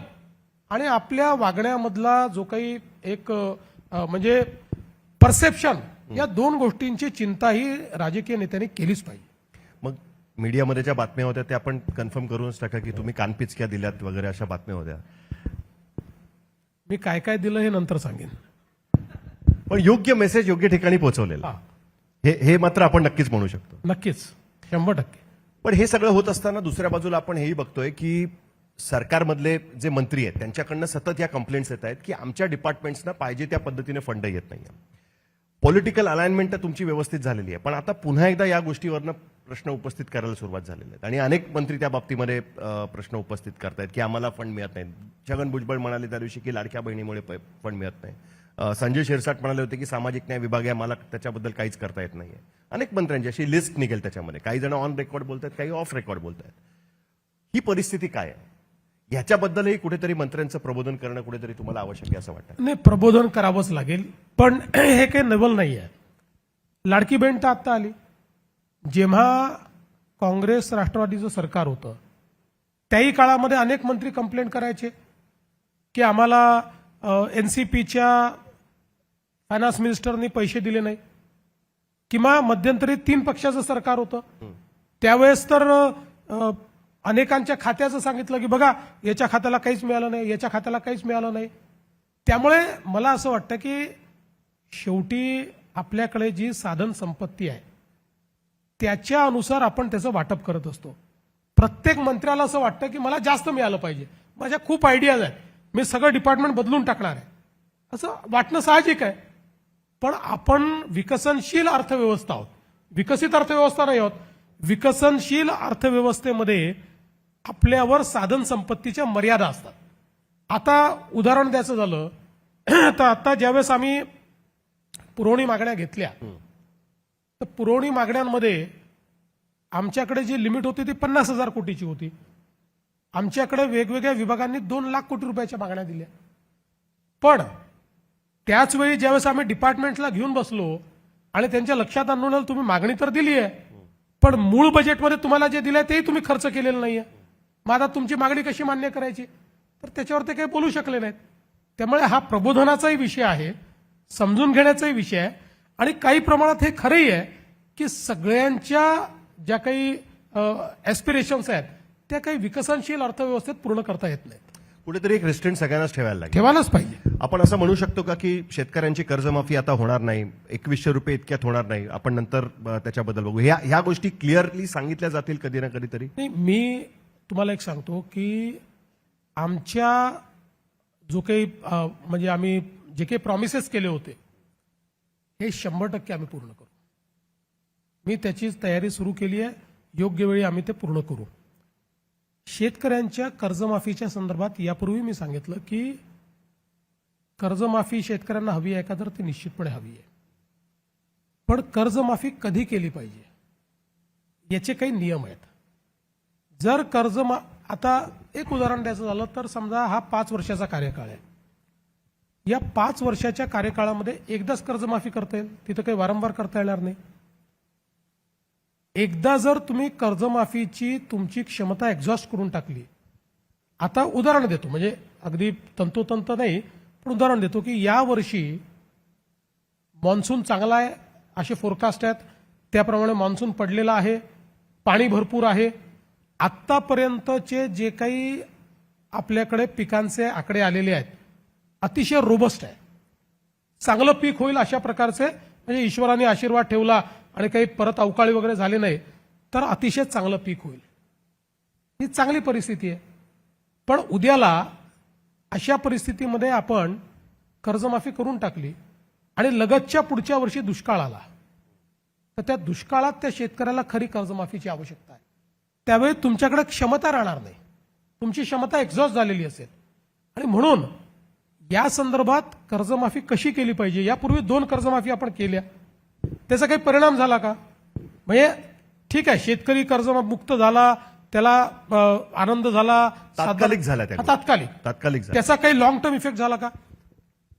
आणि आपल्या वागण्यामधला जो काही एक म्हणजे परसेप्शन, या दोन गोष्टींची चिंता ही राजकीय नेत्यांनी केलीच पाहिजे. मग मीडियामध्ये ज्या बातम्या होत्या त्या आपण कन्फर्म करूनच टाका की तुम्ही कानपिचक्या दिल्यात वगैरे अशा बातम्या होत्या. मी काय काय दिलं हे नंतर सांगेन. पण योग्य मेसेज योग्य ठिकाणी पोहोचवलेला, हे मात्र आपण नक्कीच म्हणू शकतो. नक्कीच 100%. पण हे सगळं होत असताना दुसऱ्या बाजूला आपण हेही बघतोय की सरकारमधले जे मंत्री आहेत त्यांच्याकडनं सतत या कंप्लेंट्स येत आहेत की आमच्या डिपार्टमेंट्सना पाहिजे त्या पद्धतीने फंड येत नाहीये. पॉलिटिकल अलाइनमेंट तर तुमची व्यवस्थित झालेली आहे, पण आता पुन्हा एकदा या गोष्टीवरनं प्रश्न उपस्थित करायला सुरुवात झालेली आहे आणि अनेक मंत्री त्या बाबतीमध्ये प्रश्न उपस्थित करतायत की आम्हाला फंड मिळत नाही. छगन भुजबळ म्हणाले त्या दिवशी की लाडक्या बहिणीमुळे फंड मिळत नाही. संजय शिरसाट म्हणाले होते की सामाजिक न्याय विभाग आहे, मला त्याच्याबद्दल काहीच करता येत नाहीये. अनेक मंत्र्यांची अशी लिस्ट निघेल त्याच्यामध्ये. काही जण ऑन रेकॉर्ड बोलतात, काही ऑफ रेकॉर्ड बोलतात. ही परिस्थिती काय आहे? ह्याच्याबद्दलही कुठेतरी मंत्र्यांचं प्रबोधन करणं कुठेतरी तुम्हाला आवश्यक आहे असं वाटतं? नाही, प्रबोधन करावंच लागेल, पण हे काही नवल नाही आहे. लाडकी बहीण तर आत्ता आली. जेव्हा काँग्रेस राष्ट्रवादीचं सरकार होतं त्याही काळामध्ये अनेक मंत्री कंप्लेंट करायचे की आम्हाला NCPच्या फायनान्स मिनिस्टरनी पैसे दिले नाही. किंवा मध्यंतरी 3 पक्षाचं सरकार होतं त्यावेळेस तर अनेकांच्या खात्याचं सांगितलं की बघा याच्या खात्याला काहीच मिळालं नाही, याच्या खात्याला काहीच मिळालं नाही. त्यामुळे मला असं वाटतं की शेवटी आपल्याकडे जी साधन संपत्ती आहे त्याच्या अनुसार आपण त्याचं वाटप करत असतो. प्रत्येक मंत्र्याला असं वाटतं की मला जास्त मिळालं पाहिजे, माझ्या खूप आयडियाज आहेत, मी सगळं डिपार्टमेंट बदलून टाकणार आहे, असं वाटणं साहजिक आहे. पण आपण विकसनशील अर्थव्यवस्था आहोत, विकसित अर्थव्यवस्था नाही आहोत. विकसनशील अर्थव्यवस्थेमध्ये आपल्यावर साधन संपत्तीच्या मर्यादा असतात. आता उदाहरण द्यायचं झालं तर आता ज्यावेळेस आम्ही पुरवणी मागण्या घेतल्या तर पुरवणी मागण्यांमध्ये आमच्याकडे जी लिमिट होती ती 50,000 कोटीची होती. आमच्याकडे वेगवेगळ्या विभागांनी 2 लाख कोटी रुपयाच्या मागण्या दिल्या. पण त्याच वेळी ज्यावेळेस आम्ही डिपार्टमेंटला घेऊन बसलो आणि त्यांच्या लक्षात आणून तुम्ही मागणी तर दिली आहे पण मूळ बजेटमध्ये तुम्हाला जे दिलंय तेही तुम्ही खर्च केलेलं नाहीये, मग आता तुमची मागणी कशी मान्य करायची? तर त्याच्यावर ते काही बोलू शकले नाहीत. त्यामुळे हा प्रबोधनाचाही विषय आहे, समजून घेण्याचाही विषय आहे आणि काही प्रमाणात हे खरंही आहे की सगळ्यांच्या ज्या काही ॲस्पिरेशन्स आहेत त्या काही विकसनशील अर्थव्यवस्थेत पूर्ण करता येत नाहीत. कुठेतरी एक रेस्ट्रिक्ट सगळ्यांनाच ठेवायला लागेल. ठेवायलाच पाहिजे. आपण असं म्हणू शकतो का की शेतकऱ्यांची कर्जमाफी आता होणार नाही, 2100 रुपये इतक्यात होणार नाही, आपण नंतर त्याच्याबद्दल बघू, ह्या गोष्टी क्लिअरली सांगितल्या जातील कधी ना कधीतरी? नाही, मी तुम्हाला एक सांगतो की आमच्या जो काही म्हणजे आम्ही जे काही प्रॉमिसेस केले होते हे 100% आम्ही पूर्ण करू. मी त्याची तयारी सुरू केली आहे, योग्य वेळी आम्ही ते पूर्ण करू. शेतकऱ्यांच्या कर्जमाफीच्या संदर्भात यापूर्वी मी सांगितलं की कर्जमाफी शेतकऱ्यांना हवी आहे का, तर ती निश्चितपणे हवी आहे. पण कर्जमाफी कधी केली पाहिजे याचे काही नियम आहेत. जर आता एक उदाहरण द्यायचं झालं तर समजा हा 5 वर्षाचा कार्यकाळ आहे. या 5 वर्षाच्या कार्यकाळामध्ये एकदाच कर्जमाफी करता येईल, तिथं काही वारंवार करता येणार नाही. एकदा जर तुम्ही कर्जमाफीची तुमची क्षमता एक्झॉस्ट करून टाकली, आता उदाहरण देतो, म्हणजे अगदी तंतोतंत नाही पण उदाहरण देतो की या वर्षी मॉन्सून चांगला आहे असे फोरकास्ट आहेत, त्याप्रमाणे मॉन्सून पडलेला आहे, पाणी भरपूर आहे. आत्तापर्यंतचे जे काही आपल्याकडे पिकांचे आकडे आलेले आहेत अतिशय रोबस्ट आहे, चांगलं पीक होईल अशा प्रकारचे, म्हणजे ईश्वराने आशीर्वाद ठेवला आणि काही परत अवकाळी वगैरे झाले नाही तर अतिशय चांगलं पीक होईल. ही चांगली परिस्थिती आहे. पण उद्याला अशा परिस्थितीमध्ये आपण कर्जमाफी करून टाकली आणि लगतच्या पुढच्या वर्षी दुष्काळ आला, तर त्या दुष्काळात त्या शेतकऱ्याला खरी कर्जमाफीची आवश्यकता आहे. त्यावेळी तुमच्याकडे क्षमता राहणार नाही, तुमची क्षमता एक्झॉस्ट झालेली असेल. आणि म्हणून या संदर्भात कर्जमाफी कशी केली पाहिजे, यापूर्वी 2 कर्जमाफी आपण केल्या, त्याचा काही परिणाम झाला का? म्हणजे ठीक आहे, शेतकरी कर्जमुक्त झाला, त्याला आनंद झाला, तात्कालिक झाला त्या गोष्टी. तात्कालिक झाला. त्याचा काही लॉंग टर्म इफेक्ट झाला का?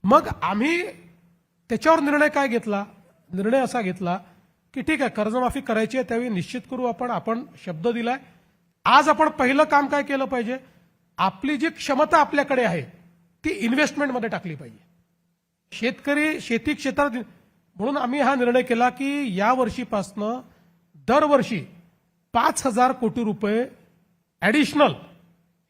मग आम्ही त्याच्यावर निर्णय काय घेतला? निर्णय असा घेतला की ठीक आहे, कर्जमाफी करायची आहे त्यावेळी निश्चित करू आपण शब्द दिलाय. आज आपण पहिलं काम काय केलं पाहिजे? आपली जी क्षमता आपल्याकडे आहे ती इन्व्हेस्टमेंटमध्ये टाकली पाहिजे. शेती क्षेत्रात, म्हणून आम्ही हा निर्णय केला की या वर्षीपासनं दरवर्षी 5,000 कोटी रुपये ऍडिशनल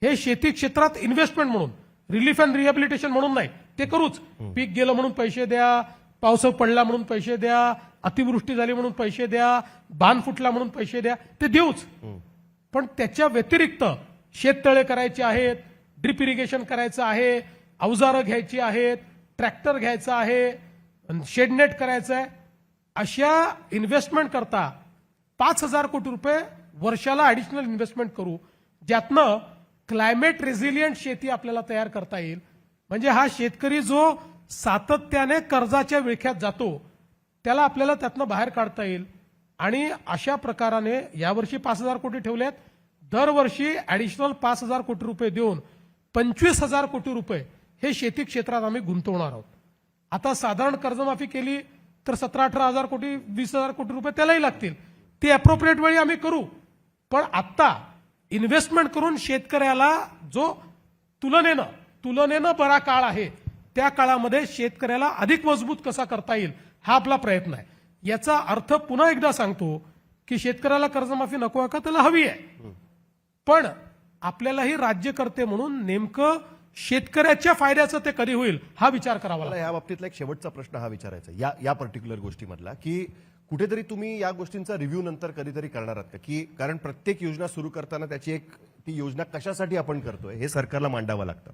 हे शेती क्षेत्रात इन्व्हेस्टमेंट म्हणून, रिलीफ अँड रिहॅबिलिटेशन म्हणून नाही, ते करूच. पीक गेलं म्हणून पैसे द्या, पाऊस पडला म्हणून पैसे द्या, अतिवृष्टी झाली म्हणून पैसे द्या, बांध फुटला म्हणून पैसे द्या, ते देऊच. पण त्याच्या व्यतिरिक्त शेततळे करायचे आहेत, ड्रिप इरिगेशन करायचं आहे, अवजारं घ्यायची आहेत, ट्रॅक्टर घ्यायचा आहे, शेडनेट करायचं आहे, अशा इन्व्हेस्टमेंट करता 5,000 कोटी रुपये वर्षाला ऍडिशनल इन्व्हेस्टमेंट करू, ज्यातनं क्लायमेट रेझिलियंट शेती आपल्याला तयार करता येईल. म्हणजे हा शेतकरी जो सातत्याने कर्जाच्या विळख्यात जातो त्याला आपल्याला त्यातनं बाहेर काढता येईल. आणि अशा प्रकाराने यावर्षी 5,000 कोटी ठेवलेत, दरवर्षी ऍडिशनल 5,000 कोटी रुपये देऊन 25,000 कोटी रुपये हे शेती क्षेत्रात आम्ही गुंतवणार आहोत. आता साधारण कर्जमाफी केली तर 17-18 कोटी 20,000 कोटी रुपये त्यालाही लागतील, ते अप्रोप्रिएट वेळी आम्ही करू. पण आता इन्व्हेस्टमेंट करून शेतकऱ्याला जो तुलनेनं बरा काळ आहे त्या काळामध्ये शेतकऱ्याला अधिक मजबूत कसा करता येईल हा आपला प्रयत्न आहे. याचा अर्थ पुन्हा एकदा सांगतो की शेतकऱ्याला कर्जमाफी नको आहे का, त्याला हवी आहे, पण आपल्यालाही राज्यकर्ते म्हणून नेमकं शेतकऱ्याच्या फायद्याचं ते कधी होईल हा विचार करावा लागेल. या बाबतीतला एक शेवटचा प्रश्न हा विचारायचा या पर्टिक्युलर गोष्टीमधला, की कुठेतरी तुम्ही या गोष्टींचा रिव्ह्यू नंतर कधीतरी करणार आहात का? की कारण प्रत्येक योजना सुरू करताना त्याची ती योजना कशासाठी आपण करतोय हे सरकारला मांडावं लागतं,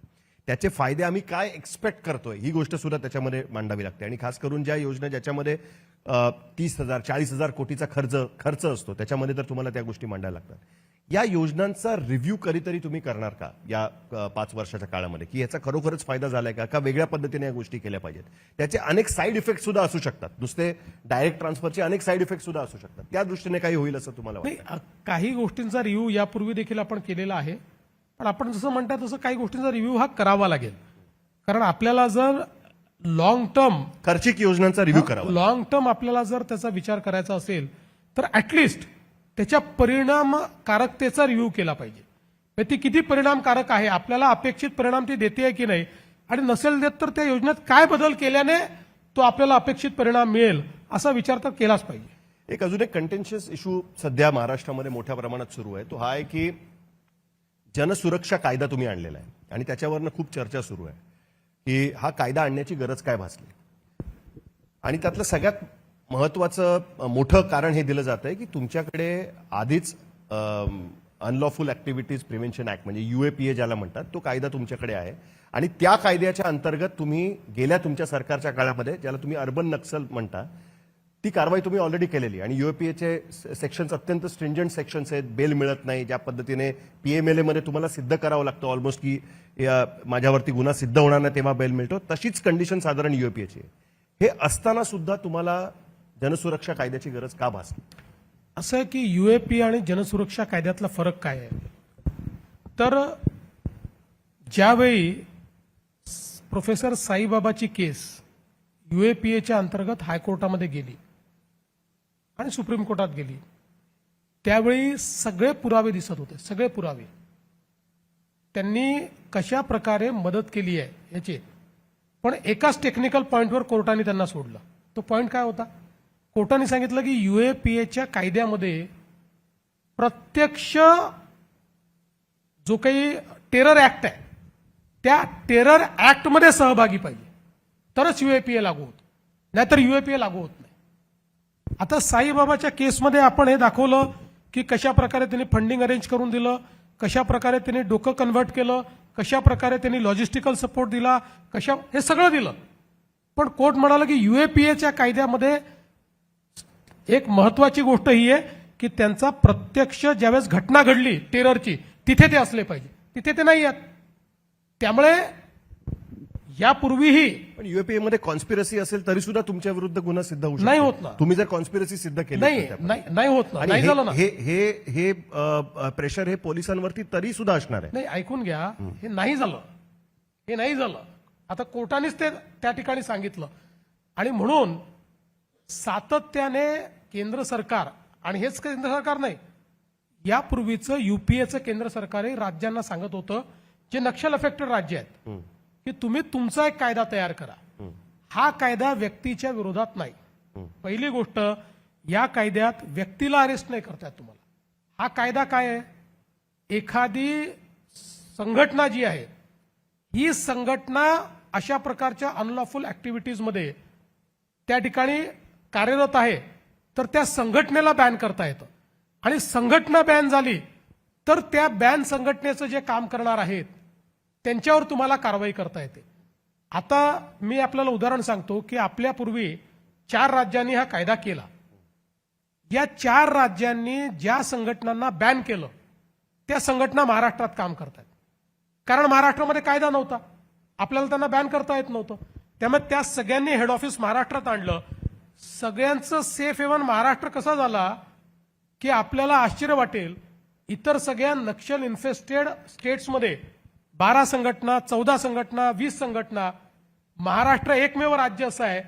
त्याचे फायदे आम्ही काय एक्सपेक्ट करतोय ही गोष्ट सुद्धा त्याच्यामध्ये मांडावी लागते. आणि खास करून ज्या योजना ज्याच्यामध्ये 30,000-40,000 कोटीचा खर्च असतो त्याच्यामध्ये तर तुम्हाला त्या गोष्टी मांडायला लागतात. या योजनांचा रिव्ह्यू कधीतरी तुम्ही करणार का या 5 वर्षाच्या काळामध्ये, की याचा खरोखरच फायदा झालाय का वेगळ्या पद्धतीने या गोष्टी केल्या पाहिजेत? त्याचे अनेक साईड इफेक्ट सुद्धा असू शकतात, नुसते डायरेक्ट ट्रान्सफरचे अनेक साईड इफेक्ट सुद्धा असू शकतात. त्या दृष्टीने काही होईल असं तुम्हाला वाटतं? काही गोष्टींचा रिव्ह्यू यापूर्वी देखील आपण केलेला आहे, पण आपण जसं म्हणतात तसं काही गोष्टींचा रिव्ह्यू हा करावा लागेल. कारण आपल्याला जर लॉंग टर्म खर्चिक योजनांचा रिव्ह्यू करावा, लॉंग टर्म आपल्याला जर त्याचा विचार करायचा असेल तर ऍटलिस्ट त्याच्या परिणामकारकतेचा रिव्ह्यू केला पाहिजे. ती किती परिणामकारक आहे, आपल्याला अपेक्षित परिणाम ती देते की नाही, आणि नसेल देत तर त्या योजनेत काय बदल केल्याने तो आपल्याला अपेक्षित परिणाम मिळेल असा विचार तर केलाच पाहिजे. एक अजून एक कंटेन्शियस इश्यू सध्या महाराष्ट्रामध्ये मोठ्या प्रमाणात सुरू आहे, तो हा आहे की जनसुरक्षा कायदा तुम्ही आणलेला आहे आणि त्याच्यावरनं खूप चर्चा सुरू आहे की हा कायदा आणण्याची गरज काय भासली. आणि त्यातलं सगळ्यात महत्वाचं मोठं कारण हे दिलं जात आहे की तुमच्याकडे आधीच अनलॉफुल ऍक्टिव्हिटीज प्रिव्हेन्शन ऍक्ट म्हणजे UAPA ज्याला म्हणतात तो कायदा तुमच्याकडे आहे. आणि त्या कायद्याच्या अंतर्गत तुम्ही गेल्या तुमच्या सरकारच्या काळामध्ये ज्याला तुम्ही अर्बन नक्सल म्हणता ती कारवाई तुम्ही ऑलरेडी केलेली आणि युएपीएचे सेक्शन्स अत्यंत स्ट्रिंजंट सेक्शन्स आहेत. बेल मिळत नाही, ज्या पद्धतीने पीएमएलए मध्ये तुम्हाला सिद्ध करावं लागतं ऑलमोस्ट की माझ्यावरती गुन्हा सिद्ध होणार नाही तेव्हा बेल मिळतो, तशीच कंडिशन साधारण युएपीएची आहे. हे असताना सुद्धा तुम्हाला जनसुरक्षा कायद्याची गरज का भासली? असं आहे की युएपी आणि जनसुरक्षा कायद्यातला फरक काय आहे, तर ज्यावेळी प्रोफेसर साईबाबाची केस युएपीएच्या अंतर्गत हायकोर्टामध्ये गेली आणि सुप्रीम कोर्टात गेली, त्यावेळी सगळे पुरावे दिसत होते, सगळे पुरावे. त्यांनी कशा प्रकारे मदत केली आहे याची, पण एकाच टेक्निकल पॉइंटवर कोर्टाने त्यांना सोडलं. तो पॉइंट काय होता? कोर्टाने सांगितलं की युएपीएच्या कायद्यामध्ये प्रत्यक्ष जो काही टेरर ऍक्ट आहे त्या टेरर ऍक्टमध्ये सहभागी पाहिजे तरच युएपीए लागू होतो, नाहीतर युएपीए लागू होत नाही. आता साईबाबाच्या केसमध्ये आपण हे दाखवलं की कशा प्रकारे त्यांनी फंडिंग अरेंज करून दिलं, कशा प्रकारे त्यांनी डोकं कन्व्हर्ट केलं, कशा प्रकारे त्यांनी लॉजिस्टिकल सपोर्ट दिला, हे सगळं दिलं. पण कोर्ट म्हणाला की युएपीएच्या कायद्यामध्ये एक महत्वाची गोष्ट ही आहे की त्यांचा प्रत्यक्ष ज्यावेळेस घटना घडली टेररची तिथे ते असले पाहिजे, तिथे ते नाही आहेत. त्यामुळे यापूर्वीही पण युएपीए मध्ये कॉन्स्पिरसी असेल तरी सुद्धा तुमच्या विरुद्ध गुन्हा सिद्ध होऊ शकतो. नाही होत ना. तुम्ही जर कॉन्स्पिरसी सिद्ध केली नाही होत ना, नाही झालं ना. हे प्रेशर हे पोलिसांवरती तरी सुद्धा असणार आहे. नाही, ऐकून घ्या, हे नाही झालं, हे नाही झालं. आता कोर्टानेच ते त्या ठिकाणी सांगितलं आणि म्हणून सातत्याने केंद्र सरकार, आणि हेच केंद्र सरकार नाही, यापूर्वीचं युपीएचं केंद्र सरकार राज्यांना सांगत होतं जे नक्षल अफेक्टेड राज्य आहेत की तुम्ही तुमचा एक कायदा तयार करा. हा कायदा व्यक्तीच्या विरोधात नाही. पहिली गोष्ट, या कायद्यात व्यक्तीला अरेस्ट नाही करतात तुम्हाला. हा कायदा काय आहे? एखादी संघटना जी आहे ही संघटना अशा प्रकारच्या अनलॉफुल ऍक्टिव्हिटीजमध्ये त्या ठिकाणी कार्यरत आहे तर त्या संघटनेला बॅन करता येतं, आणि संघटना बॅन झाली तर त्या बॅन संघटनेचं जे काम करणार आहेत त्यांच्यावर तुम्हाला कारवाई करता येते. आता मी आपल्याला उदाहरण सांगतो की आपल्यापूर्वी 4 राज्यांनी हा कायदा केला. या 4 राज्यांनी ज्या संघटनांना बॅन केलं त्या संघटना महाराष्ट्रात काम करतात, कारण महाराष्ट्रामध्ये कायदा नव्हता, आपल्याला त्यांना बॅन करता येत नव्हतं. त्यामुळे त्या सगळ्यांनी हेड ऑफिस महाराष्ट्रात आणलं. सगळ्यांचं सेफ हेवन महाराष्ट्र कसा झाला की आपल्याला आश्चर्य वाटेल, इतर सगळ्या नक्षल इन्फेस्टेड स्टेट्समध्ये 12 संघटना, 14 संघटना, 20 संघटना, महाराष्ट्र एकमेव राज्य असं आहे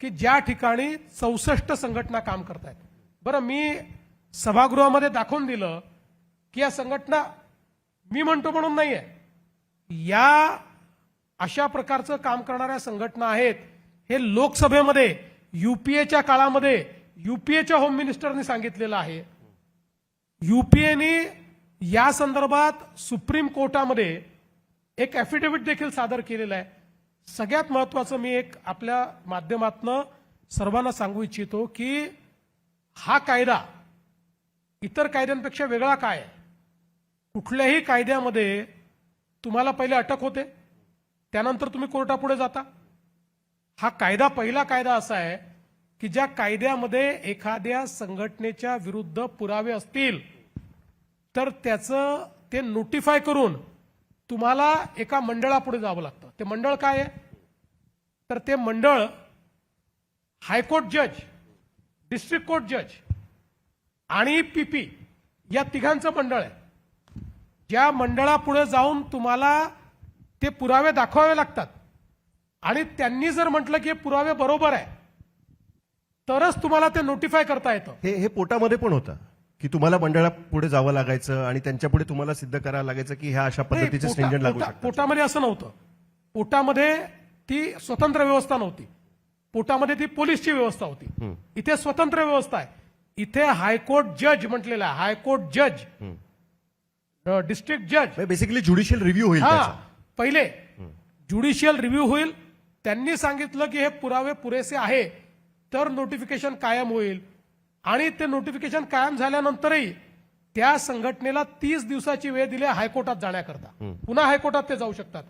की ज्या ठिकाणी 64 संघटना काम करतायत. बरं, मी सभागृहामध्ये दाखवून दिलं की या संघटना मी म्हणतो म्हणून नाहीये, या अशा प्रकारचं काम करणाऱ्या संघटना आहेत. हे लोकसभेमध्ये युपीएच्या काळामध्ये युपीएच्या होम मिनिस्टरनी सांगितलेलं आहे. युपीएने या संदर्भात सुप्रीम कोर्टामध्ये एक ॲफिडेव्हिट देखील सादर केलेलं आहे. सगळ्यात महत्वाचं मी एक आपल्या माध्यमातून सर्वांना सांगू इच्छितो की हा कायदा इतर कायद्यांपेक्षा वेगळा काय आहे. कुठल्याही कायद्यामध्ये तुम्हाला पहिले अटक होते, त्यानंतर तुम्ही कोर्टापुढे जाता. हा कायदा, पहिला कायदा असा आहे की ज्या कायद्यामध्ये एखाद्या संघटनेच्या विरुद्ध पुरावे असतील तर त्याचं ते नोटिफाय करून तुम्हाला एका मंडळापुढे जावं लागतं. ते मंडळ काय आहे? तर ते मंडळ हायकोर्ट जज, डिस्ट्रिक्ट कोर्ट जज आणि पीपी या तिघांचं मंडळ आहे. ज्या मंडळापुढे जाऊन तुम्हाला ते पुरावे दाखवावे लागतात आणि त्यांनी जर म्हटलं की हे पुरावे बरोबर आहे तरच तुम्हाला ते नोटिफाय करता येतं. हे पोटामध्ये पण होतं की तुम्हाला मंडळा पुढे जावं लागायचं आणि त्यांच्या पुढे तुम्हाला सिद्ध करायला लागायचं की ह्या अशा पद्धतीचे स्ट्रिंजंट लागू शकतात. पोटामध्ये असं नव्हतं. पोटामध्ये ती स्वतंत्र व्यवस्था नव्हती. पोटामध्ये ती पोलीसची व्यवस्था होती. इथे स्वतंत्र व्यवस्था आहे. इथे हायकोर्ट जज म्हटलेला आहे, हायकोर्ट जज, डिस्ट्रिक्ट जज. बेसिकली ज्युडिशियल रिव्ह्यू होईल त्याचा. पहिले ज्युडिशियल रिव्ह्यू होईल. त्यांनी सांगितलं की हे पुरावे पुरेसे आहे तर नोटिफिकेशन कायम होईल, आणि ते नोटिफिकेशन कायम झाल्यानंतरही त्या संघटनेला 30 दिवसाची वेळ दिली हायकोर्टात जाण्याकरता. पुन्हा हायकोर्टात ते जाऊ शकतात.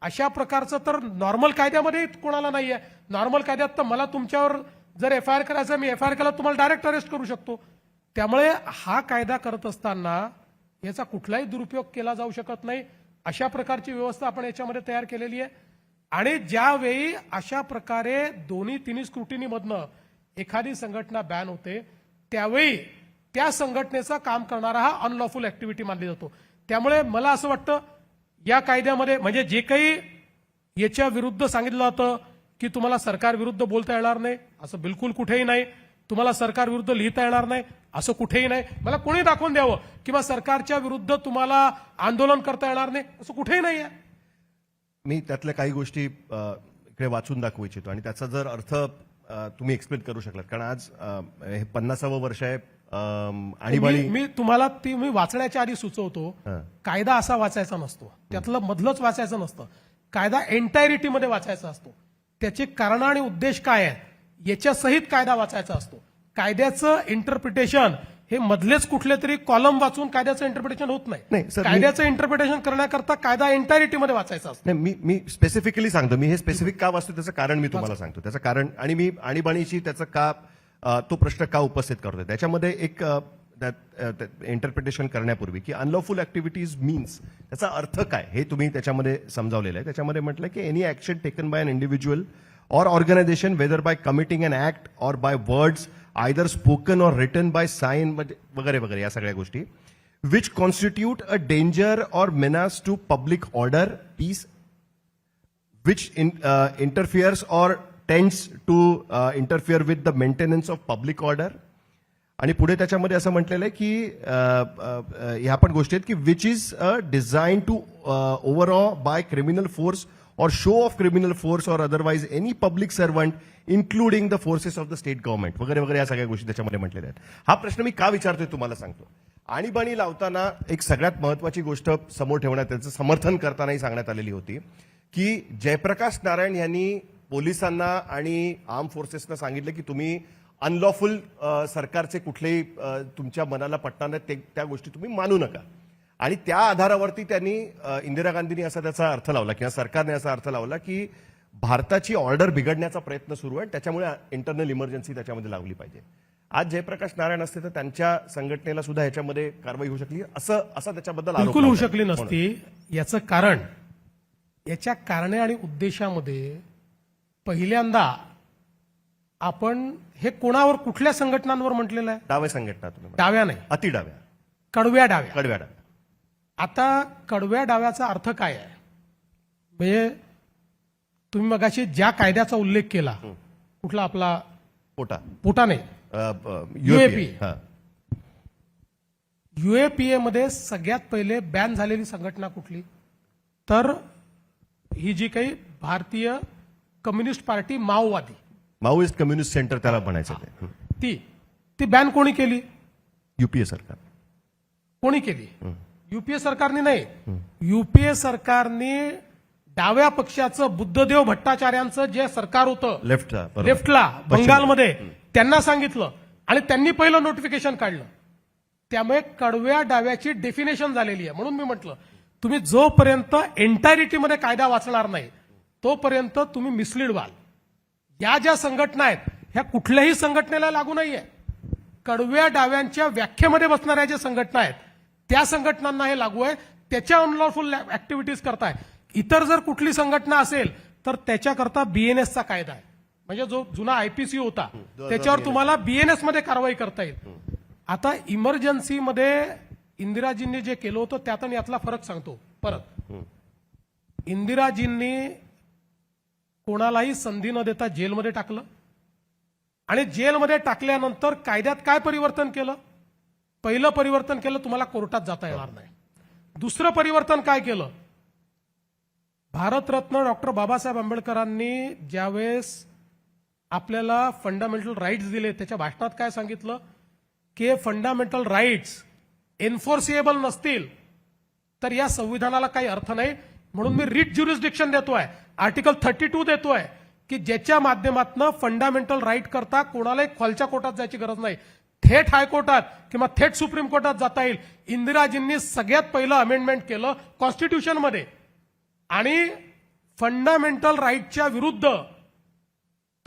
अशा प्रकारचं तर नॉर्मल कायद्यामध्ये कोणाला नाहीये. नॉर्मल कायद्यात तर मला तुमच्यावर जर एफआयआर करायचा मी एफआयआर केला तुम्हाला डायरेक्ट अरेस्ट करू शकतो. त्यामुळे हा कायदा करत असताना याचा कुठलाही दुरुपयोग केला जाऊ शकत नाही. अशा प्रकारची व्यवस्था आपण याच्यामध्ये तयार केलेली आहे. आणि ज्यावेळी अशा प्रकारे तिन्ही स्क्रुटिनीमधनं एखादी संघटना बॅन होते त्यावेळी त्या संघटनेचं काम करणारा हा अनलॉफुल ऍक्टिव्हिटी मानली जातो. त्यामुळे मला असं वाटतं या कायद्यामध्ये म्हणजे जे काही याच्या विरुद्ध सांगितलं जातं की तुम्हाला सरकार विरुद्ध बोलता येणार नाही, असं बिलकुल कुठेही नाही. तुम्हाला सरकार विरुद्ध लिहिता येणार नाही असं कुठेही नाही. मला कोणी दाखवून द्यावं किंवा सरकारच्या विरुद्ध तुम्हाला आंदोलन करता येणार नाही असं कुठेही नाही आहे. मी त्यातल्या काही गोष्टी इकडे वाचून दाखवू इच्छितो आणि त्याचा जर अर्थ तुम्ही एक्सप्लेन करू शकलात, कारण आज हे 50वं वर्ष आहे आणीबाणी. मी तुम्हाला ती मी वाचण्याच्या आधी सुचवतो. कायदा असा वाचायचा नसतो, त्यातलं मधलंच वाचायचं नसतं. कायदा एंटायरिटीमध्ये वाचायचा असतो. त्याचे कारण आणि उद्देश काय आहे याच्या सहित कायदा वाचायचा असतो. कायद्याचं इंटरप्रिटेशन हे मधलेच कुठले तरी कॉलम वाचून कायद्याचं इंटरप्रिटेशन होत नाही, नाही. सर, कायद्याचं इंटरप्रिटेशन करण्याकरता कायदा एंटायरिटीमध्ये वाचायचा असतो. नाही, मी स्पेसिफिकली सांगतो. मी हे स्पेसिफिक का वाचतो त्याचं कारण मी तुम्हाला सांगतो. त्याचं कारण आणि मी आणीबाणीची त्याचं का तो प्रश्न का उपस्थित करतोय त्याच्यामध्ये एक इंटरप्रिटेशन करण्यापूर्वी की अनलॉफुल ऍक्टिव्हिटीज मीन्स त्याचा अर्थ काय हे तुम्ही त्याच्यामध्ये समजावलेलं आहे. त्याच्यामध्ये म्हटलं की any action taken by an individual or organization whether by committing an act or by words either spoken or written by sign वगैरे वगैरे या सगळ्या गोष्टी which constitute a danger or menace to public order, peace, which interferes or tends to interfere with the maintenance of public order. आणि पुढे त्याच्यामध्ये असं म्हटलेलं आहे की ह्या पण गोष्टी आहेत की which is design to overawe by criminal force or show of criminal force or otherwise any public servant including the forces of the state government वगैरे वगैरे या सगळ्या गोष्टी त्याच्यामध्ये म्हटलेल्या आहेत. हा प्रश्न मी का विचारतोय तुम्हाला सांगतो. आणीबाणी लावताना एक सगळ्यात महत्वाची गोष्ट समोर ठेवण्यात त्याचं समर्थन करतानाही सांगण्यात आलेली होती की जयप्रकाश नारायण यांनी पोलिसांना आणि आर्म फोर्सेसना सांगितलं की तुम्ही अनलॉफुल सरकारचे कुठलेही तुमच्या मनाला पटणार त्या गोष्टी तुम्ही मानू नका. आणि त्या आधारावरती त्यांनी इंदिरा गांधींनी असा त्याचा अर्थ लावला किंवा सरकारने असा अर्थ लावला की भारताची ऑर्डर बिघडण्याचा प्रयत्न सुरू आहे त्याच्यामुळे इंटरनल इमर्जन्सी त्याच्यामध्ये लावली पाहिजे. आज जयप्रकाश नारायण असते तर त्यांच्या संघटनेला सुद्धा ह्याच्यामध्ये कारवाई होऊ शकली असं त्याच्याबद्दल बिलकुल होऊ शकली नसती. याचं कारण याच्या कारणे आणि उद्देशामध्ये पहिल्यांदा आपण हे कोणावर कुठल्या संघटनांवर म्हटलेलं आहे. डाव्या संघटना तुम्ही डाव्या नाही, अति डाव्या, कडव्या डाव्या. कडव्या डाव्या. आता कडव्या डाव्याचा अर्थ काय आहे म्हणजे तुम्ही मगाशी ज्या कायद्याचा उल्लेख केला कुठला आपला पोटा नाही UAPA. UAPA मध्ये सगळ्यात पहिले बॅन झालेली संघटना कुठली तर ही जी काही भारतीय communist party Maoist communist centre त्याला म्हणायचं ती बॅन कोणी केली. युपीए सरकार. कोणी केली. युपीए सरकारने नाही. युपीए सरकारने डाव्या पक्षाचं बुद्धदेव भट्टाचार्यांचं जे सरकार होतं लेफ्टला बंगालमध्ये त्यांना सांगितलं आणि त्यांनी पहिलं नोटिफिकेशन काढलं. त्यामुळे कडव्या डाव्याची डेफिनेशन झालेली आहे. म्हणून मी म्हटलं तुम्ही जोपर्यंत एंटायरिटीमध्ये कायदा वाचणार नाही तोपर्यंत तुम्ही मिसलीड व्हाल. या ज्या संघटना आहेत ह्या कुठल्याही संघटनेला लागू नाहीये. कडव्या डाव्यांच्या व्याख्येमध्ये बसणाऱ्या ज्या संघटना आहेत त्या संघटनांना हे लागू आहे. त्याच्या अनलॉफुल ऍक्टिव्हिटीज करताय. इतर जर कुठली संघटना असेल तर त्याच्याकरता बीएनएसचा कायदा आहे म्हणजे जो जुना आयपीसी होता त्याच्यावर तुम्हाला बीएनएस मध्ये कारवाई करता येईल. आता इमर्जन्सीमध्ये इंदिराजींनी जे केलं होतं त्यात आणि यातला फरक सांगतो परत. इंदिराजींनी कोणालाही संधी न देता जेलमध्ये टाकलं आणि जेलमध्ये टाकल्यानंतर कायद्यात काय परिवर्तन केलं. पहिलं परिवर्तन केलं तुम्हाला कोर्टात जाता येणार नाही. दुसरं परिवर्तन काय केलं भारतरत्न डॉक्टर बाबासाहेब आंबेडकरांनी ज्यावेळेस आपल्याला फंडामेंटल राईट्स दिले त्याच्या भाषणात काय सांगितलं की फंडामेंटल राईट्स एन्फोर्सिएबल नसतील तर या संविधानाला काही अर्थ नाही. म्हणून मी रिट ज्युरिस्डिक्शन देतोय आर्टिकल 32 देतोय की ज्याच्या माध्यमातून फंडामेंटल राईट करता कोणालाही खालच्या कोर्टात जायची गरज नाही. थेट हायकोर्टात किंवा थेट सुप्रीम कोर्टात जाता येईल. इंदिराजींनी सगळ्यात पहिलं अमेंडमेंट केलं कॉन्स्टिट्यूशनमध्ये आणि फंडामेंटल राईटच्या विरुद्ध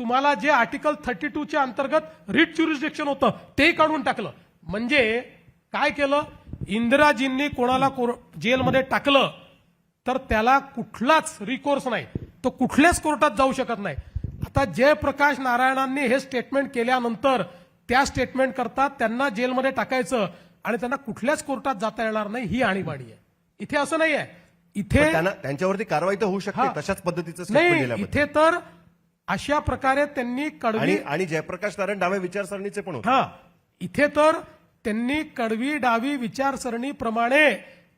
तुम्हाला जे आर्टिकल 32च्या अंतर्गत रिट ज्युरिस्डिक्शन होतं ते काढून टाकलं. म्हणजे काय केलं, इंदिराजींनी कोणाला जेलमध्ये टाकलं तर त्याला कुठलाच रिकोर्स नाही, तो कुठल्याच कोर्टात जाऊ शकत नाही. आता जयप्रकाश नारायणांनी हे स्टेटमेंट केल्यानंतर त्या स्टेटमेंट करता त्यांना जेलमध्ये टाकायचं आणि त्यांना कुठल्याच कोर्टात जाता येणार नाही, ही आणीबाणी आहे. इथे असं नाही आहे. इथे त्यांच्यावरती कारवाई तर होऊ शकते हा. तशाच पद्धतीचं statement नाही, दिल्याबद्दल. इथे तर अशा प्रकारे त्यांनी कडवी आणि जयप्रकाश नारायण डाव्या विचारसरणीचे पण होते. हा, इथे तर त्यांनी कडवी डावी विचारसरणीप्रमाणे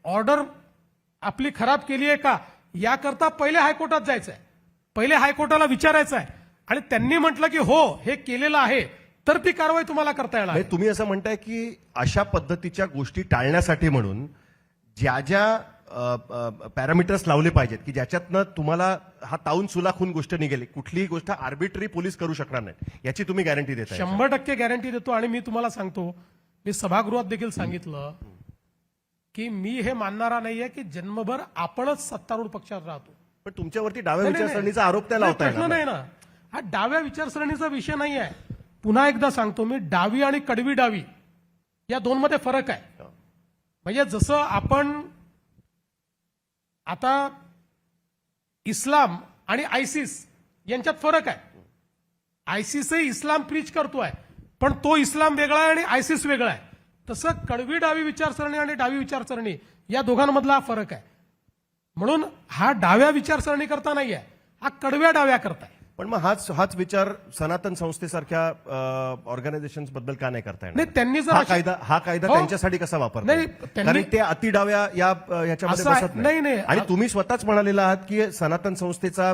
ऑर्डर आपली खराब केली आहे का याकरता पहिले हायकोर्टात जायचं आहे, पहिले हायकोर्टाला विचारायचं आहे. आणि त्यांनी म्हटलं की हो हे केलेलं आहे तर ती कारवाई तुम्हाला करता येणार. म्हणजे तुम्ही असं म्हणताय की अशा पद्धतीच्या गोष्टी टाळण्यासाठी म्हणून ज्या ज्या पॅरामीटर्स लावले पाहिजेत की ज्याच्यातनं तुम्हाला हा ताऊन सुलाखून गोष्ट निघेल, कुठलीही गोष्ट आर्बिट्ररी पोलीस करू शकणार नाही, याची तुम्ही गॅरंटी देताय? 100% गॅरंटी देतो. आणि मी तुम्हाला सांगतो, मी सभागृहात देखील सांगितलं की मी हे मानणारा नाहीये की जन्मभर आपणच सत्तारूढ पक्षात राहतो. पण तुमच्यावरती डाव्या नाही, नाही, विचारसरणीचा आरोप त्याला नाही, होता प्रश्न नाही ना, हा डाव्या विचारसरणीचा विषय नाही आहे. पुन्हा एकदा सांगतो मी, डावी आणि कडवी डावी या दोन मध्ये फरक आहे. म्हणजे जसं आपण आता इस्लाम आणि आयसिस यांच्यात फरक आहे. आयसिसही इस्लाम प्रीच करतोय पण तो इस्लाम वेगळा आहे आणि आयसिस वेगळा आहे. तसं कडवी डावी विचारसरणी आणि डावी विचारसरणी या दोघांमधला हा फरक आहे. म्हणून हा डाव्या विचारसरणी करता नाहीये, हा कडव्या डाव्या करताय. पण मग हाच विचार सनातन संस्थेसारख्या ऑर्गनायझेशन बद्दल का नाही करता येणार? नाही, त्यांनी जर हा कायदा हो. त्यांच्यासाठी कसा वापरता? नाही, कारण ते अति डाव्या ह्याच्यामध्ये असं आहे. बसत नाही, नाही. आणि तुम्ही स्वतःच म्हणालेला आहात की सनातन संस्थेचा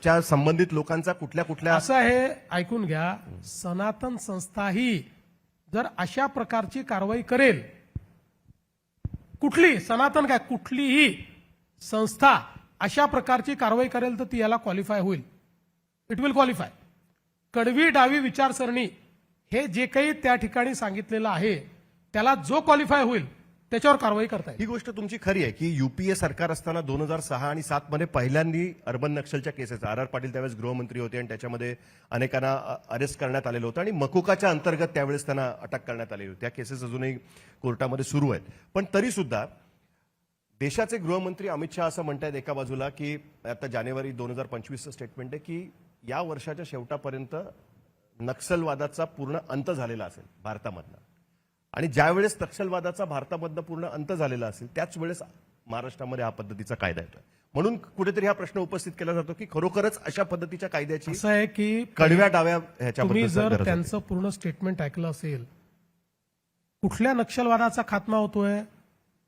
च्या संबंधित लोकांचा कुठल्या असं आहे, ऐकून घ्या, सनातन संस्था ही जर अशा प्रकारची कारवाई करेल, कुठली सनातन काय कुठलीही संस्था अशा प्रकारची कारवाई करेल तर ती याला क्वालिफाय होईल, इट विल क्वालिफाय. कडवी डावी विचारसरणी हे जे काही त्या ठिकाणी सांगितलेलं आहे त्याला जो क्वालिफाय होईल त्याच्यावर कारवाई करता येईल. ही गोष्ट तुमची खरी आहे की युपीए सरकार असताना 2006 आणि 2007 मध्ये पहिल्यांदा अर्बन नक्षलच्या केसेस, आर पाटील त्यावेळेस गृहमंत्री होते आणि त्याच्यामध्ये अनेकांना अरेस्ट करण्यात आलेलं होतं आणि मकोकाच्या अंतर्गत त्यावेळेस त्यांना अटक करण्यात आलेली होती. त्या केसेस अजूनही कोर्टामध्ये सुरू आहेत. पण तरी सुद्धा देशाचे गृहमंत्री अमित शहा असं म्हणतायत एका बाजूला की आता जानेवारी 2025चं स्टेटमेंट आहे की या वर्षाच्या शेवटापर्यंत नक्षलवादाचा पूर्ण अंत झालेला असेल भारतामधला. आणि ज्यावेळेस नक्षलवादाचा भारतामधला पूर्ण अंत झालेला असेल त्याच वेळेस महाराष्ट्रामध्ये हा पद्धतीचा कायदा येतोय. म्हणून कुठेतरी हा प्रश्न उपस्थित केला जातो की खरोखरच अशा पद्धतीच्या कायद्याची असं आहे की कडव्या डाव्या तुम्ही ह्याच्याबद्दल जर गरज होती. त्यांचं पूर्ण स्टेटमेंट ऐकलं असेल, कुठल्या नक्षलवादाचा खात्मा होतोय,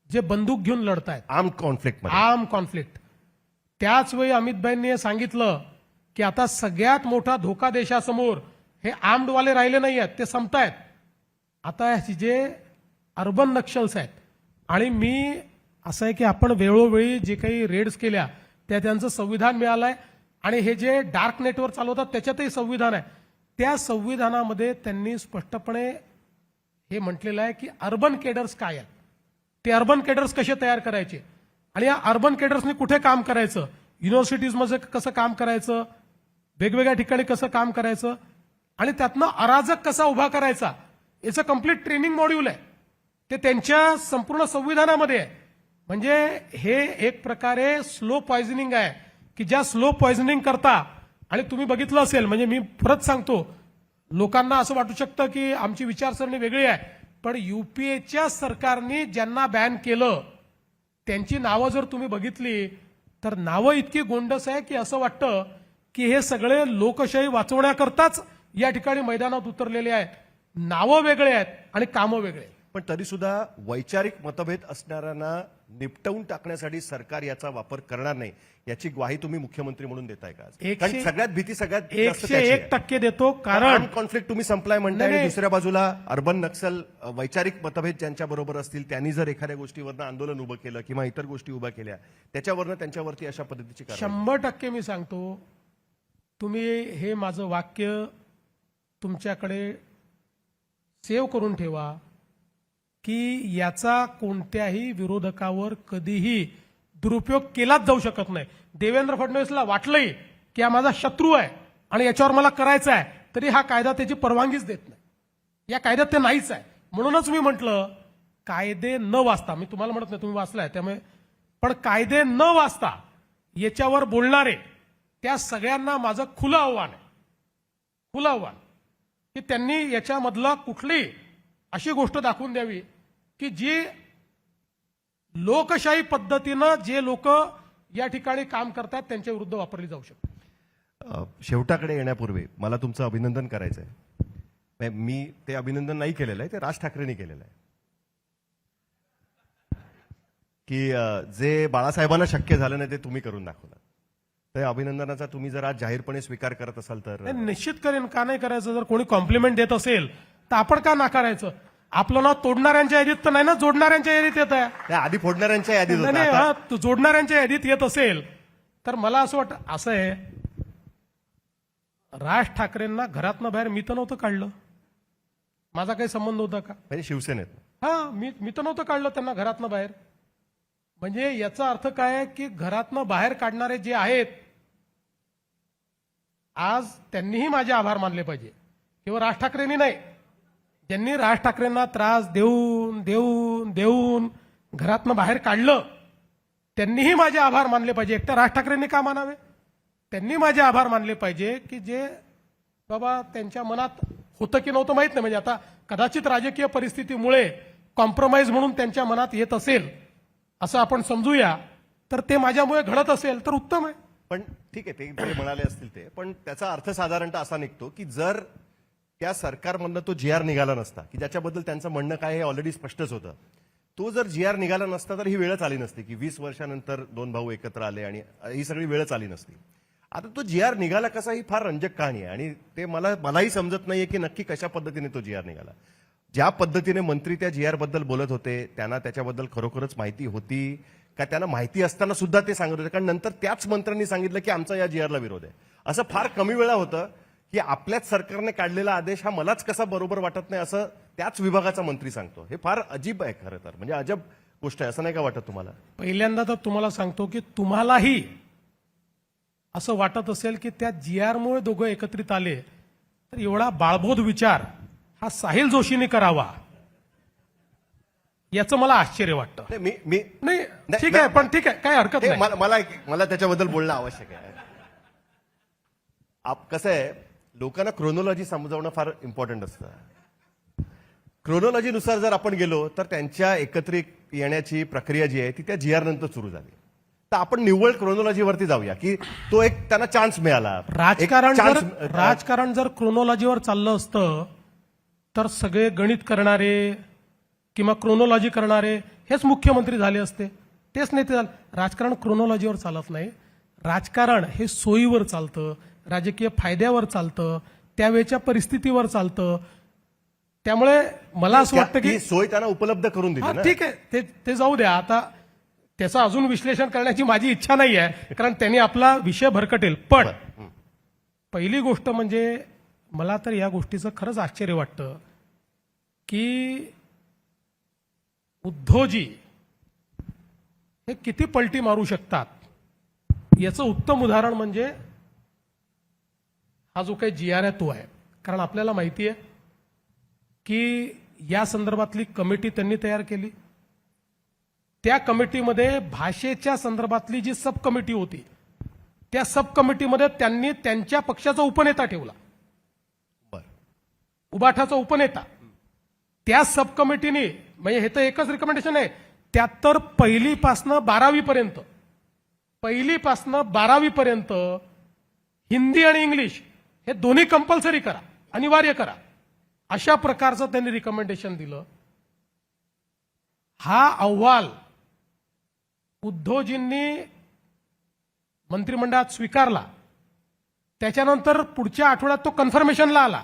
जे बंदूक घेऊन लढतायत, आर्म कॉन्फ्लिक्ट आर्म कॉन्फ्लिक्ट. त्याच वेळी अमितभाईंनी हे सांगितलं की आता सगळ्यात मोठा धोका देशासमोर हे आर्मडवाले राहिले नाही आहेत, ते संपतायत. आता जे अर्बन नक्षल्स आहेत, आणि मी असं आहे की आपण वेळोवेळी जे काही रेड्स केल्या त्या त्यांचं संविधान मिळालंय आणि हे जे डार्क नेटवर्क चालवतात त्याच्यातही संविधान आहे. त्या संविधानामध्ये त्यांनी स्पष्टपणे हे म्हटलेलं आहे की अर्बन केडर्स काय आहेत, ते अर्बन केडर्स कसे तयार करायचे आणि या अर्बन केडर्सनी कुठे काम करायचं, युनिव्हर्सिटीजमध्ये कसं काम करायचं, वेगवेगळ्या ठिकाणी कसं काम करायचं आणि त्यातनं अराजक कसा उभा करायचा, याचं कम्प्लीट ट्रेनिंग मॉड्यूल आहे. ते त्यांच्या संपूर्ण संविधानामध्ये आहे. म्हणजे हे एक प्रकारे स्लो पॉयझनिंग आहे की ज्या स्लो पॉयझनिंग करता, आणि तुम्ही बघितलं असेल, म्हणजे मी परत सांगतो, लोकांना असं वाटू शकतं की आमची विचारसरणी वेगळी आहे, पण युपीएच्या सरकारने ज्यांना बॅन केलं त्यांची नावं जर तुम्ही बघितली तर नावं इतकी गोंडस आहे की असं वाटतं की हे सगळे लोकशाही वाचवण्याकरताच या ठिकाणी मैदानात उतरलेले आहेत. नावं वेगळे आहेत आणि कामं वेगळे. पण तरी सुद्धा वैचारिक मतभेद असणाऱ्यांना निपटवून टाकण्यासाठी सरकार याचा वापर करणार नाही याची ग्वाही तुम्ही मुख्यमंत्री म्हणून देताय का? कारण सगळ्यात भीती सगळ्यात जास्त त्याची आहे. 101% देतो. कारण कॉन्फ्लिक्ट तुम्ही संपलाय म्हणताय आणि दुसऱ्या बाजूला अर्बन नक्सल वैचारिक मतभेद ज्यांच्या बरोबर असतील त्यांनी जर एखाद्या गोष्टीवरनं आंदोलन उभं केलं किंवा इतर गोष्टी उभ्या केल्या त्याच्यावरनं त्यांच्यावरती अशा पद्धतीची कारवाई. 100% मी सांगतो, तुम्ही हे माझं वाक्य तुमच्याकडे सेव्ह करून ठेवा की याचा कोणत्याही विरोधकावर कधीही दुरुपयोग केलाच जाऊ शकत नाही. देवेंद्र फडणवीसला वाटलंय की हा माझा शत्रू आहे आणि याच्यावर मला करायचं आहे, तरी हा कायदा त्याची परवानगीच देत नाही. या कायद्यात ते नाहीच आहे. म्हणूनच मी म्हटलं कायदे न वाचता, मी तुम्हाला म्हणत नाही तुम्ही वाचलाय त्यामुळे, पण कायदे न वाचता याच्यावर बोलणारे त्या सगळ्यांना माझं खुलं आव्हान आहे, खुलं आव्हान की त्यांनी याच्यामधला कुठली अशी गोष्ट दाखवून द्यावी की जी लोकशाही पद्धतीनं जे लोक या ठिकाणी काम करतात त्यांच्या विरुद्ध वापरली जाऊ शकते. शेवटाकडे येण्यापूर्वी मला तुमचं अभिनंदन करायचं आहे. मी ते अभिनंदन नाही केलेलं आहे, ते राज ठाकरेंनी केलेलं आहे की जे बाळासाहेबांना शक्य झालं नाही ते तुम्ही करून दाखवलं. त्या अभिनंदनाचा तुम्ही जर आज जाहीरपणे स्वीकार करत असाल तर नाही, निश्चित करेन. का नाही करायचं? जर कोणी कॉम्प्लिमेंट देत असेल तर आपण का नाकारायचं? आपलं नाव तोडणाऱ्यांच्या यादीत तर नाही ना, जोडणाऱ्यांच्या यादीत येत आहे. त्या आधी फोडणाऱ्यांच्या यादीत होतं. नाही, आता हा, जोडणाऱ्यांच्या यादीत येत असेल तर मला असं वाटतं, असं आहे, राज ठाकरेंना घरातनं बाहेर मी तर नव्हतं काढलं. माझा काही संबंध होता का? म्हणजे शिवसेनेत हा, मी तर नव्हतं काढलं त्यांना घरातनं बाहेर. म्हणजे याचा अर्थ काय आहे की घरातनं बाहेर काढणारे जे आहेत आज त्यांनीही माझे आभार मानले पाहिजे. किंवा राज ठाकरेंनी नाही, ज्यांनी राज ठाकरेंना त्रास देऊन देऊन देऊन घरातनं बाहेर काढलं त्यांनीही माझे आभार मानले पाहिजे. एकट्या राज ठाकरेंनी का मानावे? त्यांनी माझे आभार मानले पाहिजे की जे बाबा त्यांच्या मनात होतं की नव्हतं माहित नाही, म्हणजे आता कदाचित राजकीय परिस्थितीमुळे कॉम्प्रोमाइज म्हणून त्यांच्या मनात येत असेल असं आपण समजूया, तर ते माझ्यामुळे घडत असेल तर उत्तम आहे. पण ठीक आहे, ते म्हणाले असतील ते, पण त्याचा अर्थ साधारणतः असा निघतो की जर त्या सरकारमधनं तो जी आर निघाला नसता, की ज्याच्याबद्दल त्यांचं म्हणणं काय हे ऑलरेडी स्पष्टच होतं, तो जर जी आर निघाला नसता तर ही वेळच आली नसती की 20 वर्षानंतर दोन भाऊ एकत्र आले आणि ही सगळी वेळच आली नसती. आता तो जी आर निघाला कसा, ही फार रंजक कहाणी आहे आणि ते मलाही समजत नाहीये की नक्की कशा पद्धतीने तो जी आर निघाला. ज्या पद्धतीने मंत्री त्या जी आर बद्दल बोलत होते त्यांना त्याच्याबद्दल खरोखरच माहिती होती का? त्यांना माहिती असताना सुद्धा ते सांगत होते, कारण नंतर त्याच मंत्र्यांनी सांगितलं की आमचा या जी आरला विरोध आहे. असं फार कमी वेळा होतं की आपल्याच सरकारने काढलेला आदेश हा मलाच कसा बरोबर वाटत नाही असं त्याच विभागाचा मंत्री सांगतो. हे फार अजीब आहे खरं तर, म्हणजे अजब गोष्ट आहे. असं नाही का वाटत तुम्हाला? पहिल्यांदा तर तुम्हाला सांगतो की तुम्हालाही असं वाटत असेल की त्या जी आरमुळे दोघं एकत्रित आले, तर एवढा बाळबोध विचार हा साहिल जोशीने करावा याचं मला आश्चर्य वाटतं. नाही, ठीक आहे, पण ठीक आहे, काय हरकत नाही. मला त्याच्याबद्दल बोलणं आवश्यक आहे. कसं आहे, लोकांना क्रोनॉलॉजी समजावणं फार इम्पॉर्टंट असतं. क्रोनॉलॉजीनुसार जर आपण गेलो तर त्यांच्या एकत्रित येण्याची प्रक्रिया जी आहे ती त्या जी आर नंतर सुरू झाली. तर आपण निव्वळ क्रोनॉलॉजीवरती जाऊया की तो एक त्यांना चान्स मिळाला. राजकारण जर क्रोनॉलॉजीवर चाललं असतं तर सगळे गणित करणारे किंवा क्रोनॉलॉजी करणारे हेच मुख्यमंत्री झाले असते, तेच नेते झाले. राजकारण क्रोनॉलॉजीवर चालत नाही. राजकारण हे सोयीवर चालतं, राजकीय फायद्यावर चालतं, त्यावेळच्या परिस्थितीवर चालतं. त्यामुळे मला असं वाटतं की सोय त्यांना उपलब्ध करून दिली. ठीक आहे, ते जाऊ द्या. आता त्याचं अजून विश्लेषण करण्याची माझी इच्छा नाही आहे, कारण त्यांनी आपला विषय भरकटेल. पण पहिली गोष्ट म्हणजे मला तर या गोष्टीचं खरंच आश्चर्य वाटतं की उद्धवजी हे किती पलटी मारू शकतात. याचं उत्तम उदाहरण म्हणजे हा जो काही जी आर आहे तो आहे. कारण आपल्याला माहिती आहे की या संदर्भातली कमिटी त्यांनी तयार केली. त्या कमिटीमध्ये भाषेच्या संदर्भातली जी सब कमिटी होती त्या सब कमिटीमध्ये त्यांनी त्यांच्या पक्षाचा उपनेता ठेवला, उबाठाचा उपनेता. त्या सब कमिटीने, म्हणजे हे तर एकच रिकमेंडेशन आहे, त्यात तर पहिलीपासनं 12वी पर्यंत हिंदी आणि इंग्लिश हे दोन्ही कंपल्सरी करा, अनिवार्य करा, अशा प्रकारचं त्यांनी रिकमेंडेशन दिलं. हा अहवाल उद्धवजींनी मंत्रिमंडळात स्वीकारला. त्याच्यानंतर पुढच्या आठवड्यात तो कन्फर्मेशनला आला.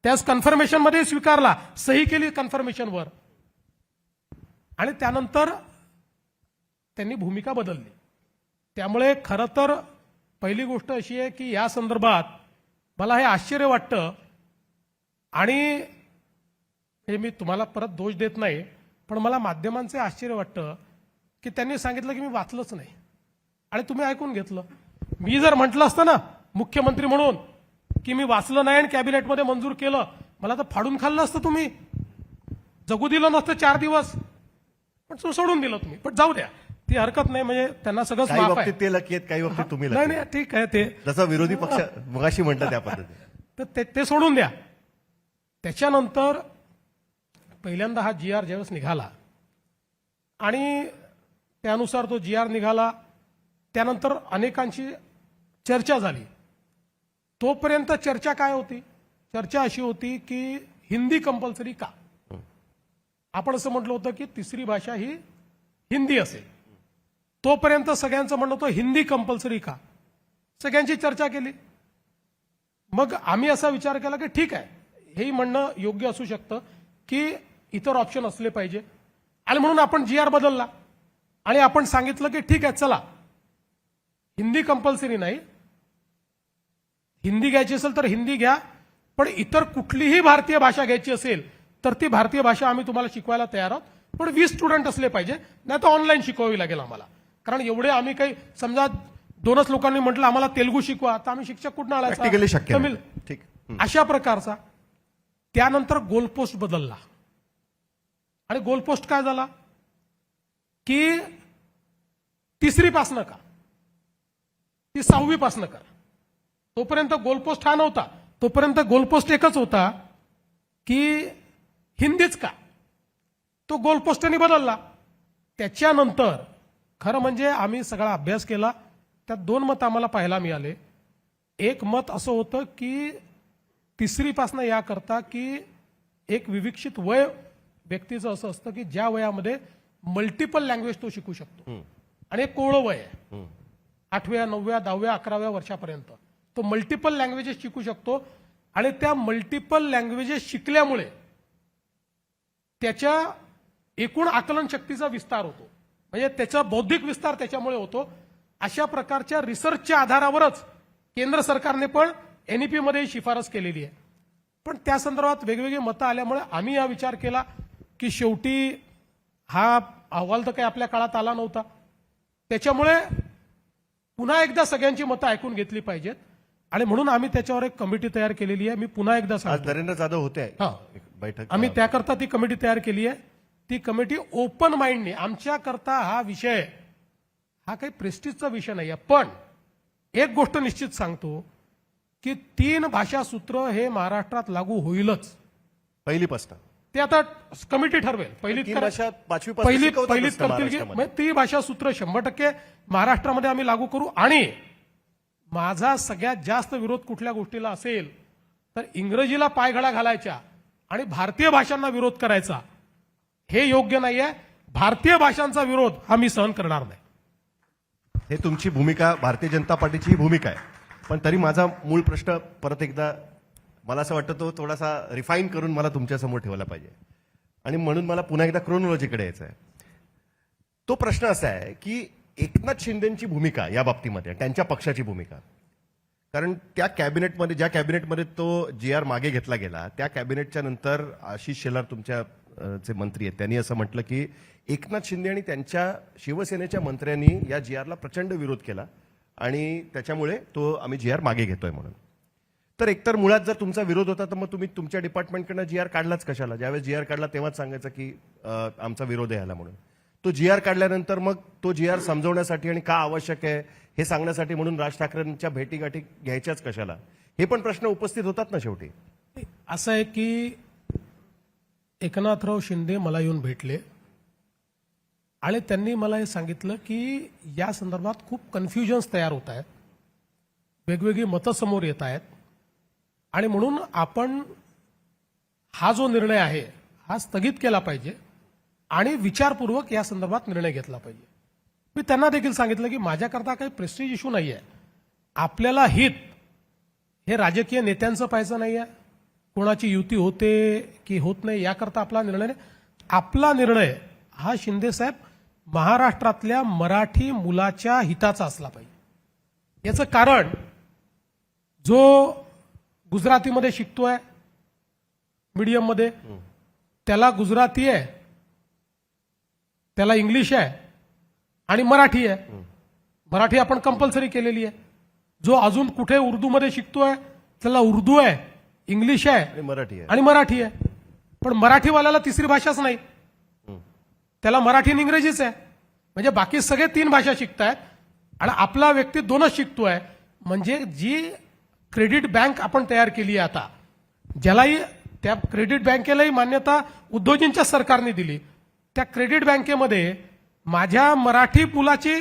त्याच कन्फर्मेशनमध्ये स्वीकारला, सही केली कन्फर्मेशनवर, आणि त्यानंतर त्यांनी भूमिका बदलली. त्यामुळे खरं तर पहिली गोष्ट अशी आहे की या संदर्भात मला हे आश्चर्य वाटतं. आणि हे मी तुम्हाला परत दोष देत नाही, पण मला माध्यमांचे आश्चर्य वाटतं की त्यांनी सांगितलं की मी वाचलंच नाही आणि तुम्ही ऐकून घेतलं. मी जर म्हटलं असतं ना मुख्यमंत्री म्हणून की मी वाचलं नाही आणि कॅबिनेटमध्ये मंजूर केलं, मला तर फाडून खाल्लं असतं तुम्ही, जगू दिलं नसतं 4 दिवस, पण सोडून दिलं तुम्ही. पण जाऊ द्या, ती हरकत नाही, म्हणजे त्यांना सगळंच काही माफ बाबतीत आहे. ते लकी आहेत, काही बाबतीत तुम्ही नाही lucky नाही ठीक आहे ते आहेत. जसं विरोधी पक्ष मगाशी म्हटलं त्या पद्धतीने. तर ते सोडून द्या. त्याच्यानंतर पहिल्यांदा हा GR ज्यावेळेस निघाला आणि त्यानुसार तो GR निघाला, त्यानंतर अनेकांची चर्चा झाली. तोपर्यंत चर्चा काय होती? चर्चा अशी होती की हिंदी कंपल्सरी का? आपण असं म्हटलं होतं की तिसरी भाषा ही हिंदी असेल. तोपर्यंत सगळ्यांचं म्हणणं होतं हिंदी कंपल्सरी का? सगळ्यांची चर्चा केली. मग आम्ही असा विचार केला की ठीक आहे, हेही म्हणणं योग्य असू शकतं की इतर ऑप्शन असले पाहिजे, आणि म्हणून आपण GR बदलला आणि आपण सांगितलं की ठीक आहे, चला हिंदी कंपल्सरी नाही, हिंदी घ्यायची असेल तर हिंदी घ्या, पण इतर कुठलीही भारतीय भाषा घ्यायची असेल तर ती भारतीय भाषा आम्ही तुम्हाला शिकवायला तयार आहोत, पण 20 स्टुडंट असले पाहिजे, नाही तर ऑनलाईन शिकवावी लागेल आम्हाला. कारण एवढे आम्ही काही, समजा 2च लोकांनी म्हटलं आम्हाला तेलुगू शिकवा, तर आम्ही शिक्षक कुठून प्रॅक्टिकली आणायचा? शक्य तमिळ. नाही. ठीक. अशा प्रकारचा. त्यानंतर गोलपोस्ट बदलला आणि गोलपोस्ट काय झाला की 3री पासनं का, ती 6वी पासनं करा. तोपर्यंत गोलपोस्ट हा नव्हता, तोपर्यंत गोलपोस्ट एकच होता की हिंदीच का. तो गोलपोस्ट त्यांनी बदलला. त्याच्यानंतर खरं म्हणजे आम्ही सगळा अभ्यास केला, त्यात 2 मत आम्हाला पाहायला मिळाले. एक मत असं होतं की 3री पासनं याकरता की एक विविक्षित वय व्यक्तीचं असं असतं की ज्या वयामध्ये मल्टिपल लँग्वेज तो शिकू शकतो, आणि एक कोवळं वय आहे 8व्या 9व्या 10व्या 11व्या वर्षापर्यंत तो मल्टिपल लँग्वेजेस शिकू शकतो, आणि त्या मल्टिपल लँग्वेजेस शिकल्यामुळे त्याच्या एकूण आकलन शक्तीचा विस्तार होतो, म्हणजे त्याचा बौद्धिक विस्तार त्याच्यामुळे होतो. अशा प्रकारच्या रिसर्चच्या आधारावरच केंद्र सरकारने पण NEP मध्ये शिफारस केलेली आहे. पण त्या संदर्भात वेगवेगळी मतं आल्यामुळे आम्ही हा विचार केला की शेवटी हा अहवाल तर काही आपल्या काळात आला नव्हता, त्याच्यामुळे पुन्हा एकदा सगळ्यांची मतं ऐकून घेतली पाहिजेत, आणि म्हणून आम्ही त्याच्यावर एक कमिटी तयार केलेली आहे. मी पुन्हा एकदा आज सांगतो, नरेंद्र जाधव होते हा. एक बैठक. आम्ही त्याकरता ती कमिटी तयार केली आहे. ती कमिटी ओपन माइंडने, आमच्याकरता हा विषय हा काही प्रेस्टिजचा विषय नाही आहे, पण एक गोष्ट निश्चित सांगतो की 3 भाषा सूत्र हे महाराष्ट्रात लागू होईलच. पहिलीपासून ते आता कमिटी ठरवेल. तीन भाषा 5वी पहिलीत करतील की म्हणजे ती भाषा सूत्र 100% महाराष्ट्रामध्ये आम्ही लागू करू. आणि माझा सगळ्यात जास्त विरोध कुठल्या गोष्टीला असेल तर इंग्रजीला पायघडा घालायच्या आणि भारतीय भाषांना विरोध करायचा, हे योग्य नाहीये. भारतीय भाषांचा विरोध हा मी सहन करणार नाही. हे तुमची भूमिका, भारतीय जनता पार्टीची ही भूमिका आहे. पण तरी माझा मूळ प्रश्न परत एकदा, मला असं वाटतं तो थोडासा रिफाईन करून मला तुमच्यासमोर ठेवला पाहिजे, आणि म्हणून मला पुन्हा एकदा क्रोनॉलॉजीकडे यायचं आहे. तो प्रश्न असा आहे की एकनाथ शिंदेची भूमिका या बाबतीमध्ये, त्यांच्या पक्षाची भूमिका, कारण त्या कॅबिनेटमध्ये, ज्या कॅबिनेटमध्ये तो GR मागे घेतला गेला, त्या कॅबिनेटच्या नंतर आशिष शेलार तुमच्या चे मंत्री आहेत, त्यांनी असं म्हटलं की एकनाथ शिंदे आणि त्यांच्या शिवसेनेच्या मंत्र्यांनी या GRला प्रचंड विरोध केला आणि त्याच्यामुळे तो आम्ही GR मागे घेतोय म्हणून. तर एकतर मुळात जर तुमचा विरोध होता तर मग तुम्ही तुमच्या डिपार्टमेंटकडनं GR काढलाच कशाला? ज्यावेळेस GR काढला तेव्हाच सांगायचं की आमचा विरोध आहे ह्याला म्हणून. तो GR काढल्यानंतर मग तो GR समजवण्यासाठी आणि का आवश्यक आहे हे सांगण्यासाठी म्हणून राज ठाकरेंच्या भेटीगाठी घ्यायच्याच कशाला, हे पण प्रश्न उपस्थित होतात ना शेवटी. असं आहे की एकनाथराव शिंदे मला येऊन भेटले आणि त्यांनी मला हे सांगितलं की या संदर्भात खूप कन्फ्युजन्स तयार होत आहेत, वेगवेगळी मतं समोर येत आहेत, आणि म्हणून आपण हा जो निर्णय आहे हा स्थगित केला पाहिजे आणि विचारपूर्वक या संदर्भात निर्णय घेतला पाहिजे. मी त्यांना देखील सांगितलं की माझ्याकरता काही प्रेस्टिज इश्यू नाही आहे. आपल्याला हित हे राजकीय नेत्यांचं पाहायचं नाही आहे, कोणाची युती होते की होत नाही याकरता आपला निर्णय नाही. आपला निर्णय हा शिंदेसाहेब महाराष्ट्रातल्या मराठी मुलाच्या हिताचा असला पाहिजे. याचं कारण, जो गुजरातीमध्ये शिकतोय मीडियममध्ये, त्याला गुजराती आहे, त्याला इंग्लिश आहे आणि मराठी आहे. मराठी आपण कंपल्सरी केलेली आहे. जो अजून कुठे उर्दूमध्ये शिकतोय त्याला उर्दू आहे, इंग्लिश आहे आणि मराठी आहे. आणि मराठी आहे. पण मराठीवाल्याला तिसरी भाषाच नाही, त्याला मराठी आणि इंग्रजीच आहे. म्हणजे बाकी सगळे 3 भाषा शिकतायत आणि आपला व्यक्ती 2च शिकतोय. म्हणजे जी क्रेडिट बँक आपण तयार केली आहे आता, ज्यालाही त्या क्रेडिट बँकेलाही मान्यता उद्धवजींच्या सरकारने दिली, त्या क्रेडिट बँकेमध्ये माझ्या मराठी मुलाची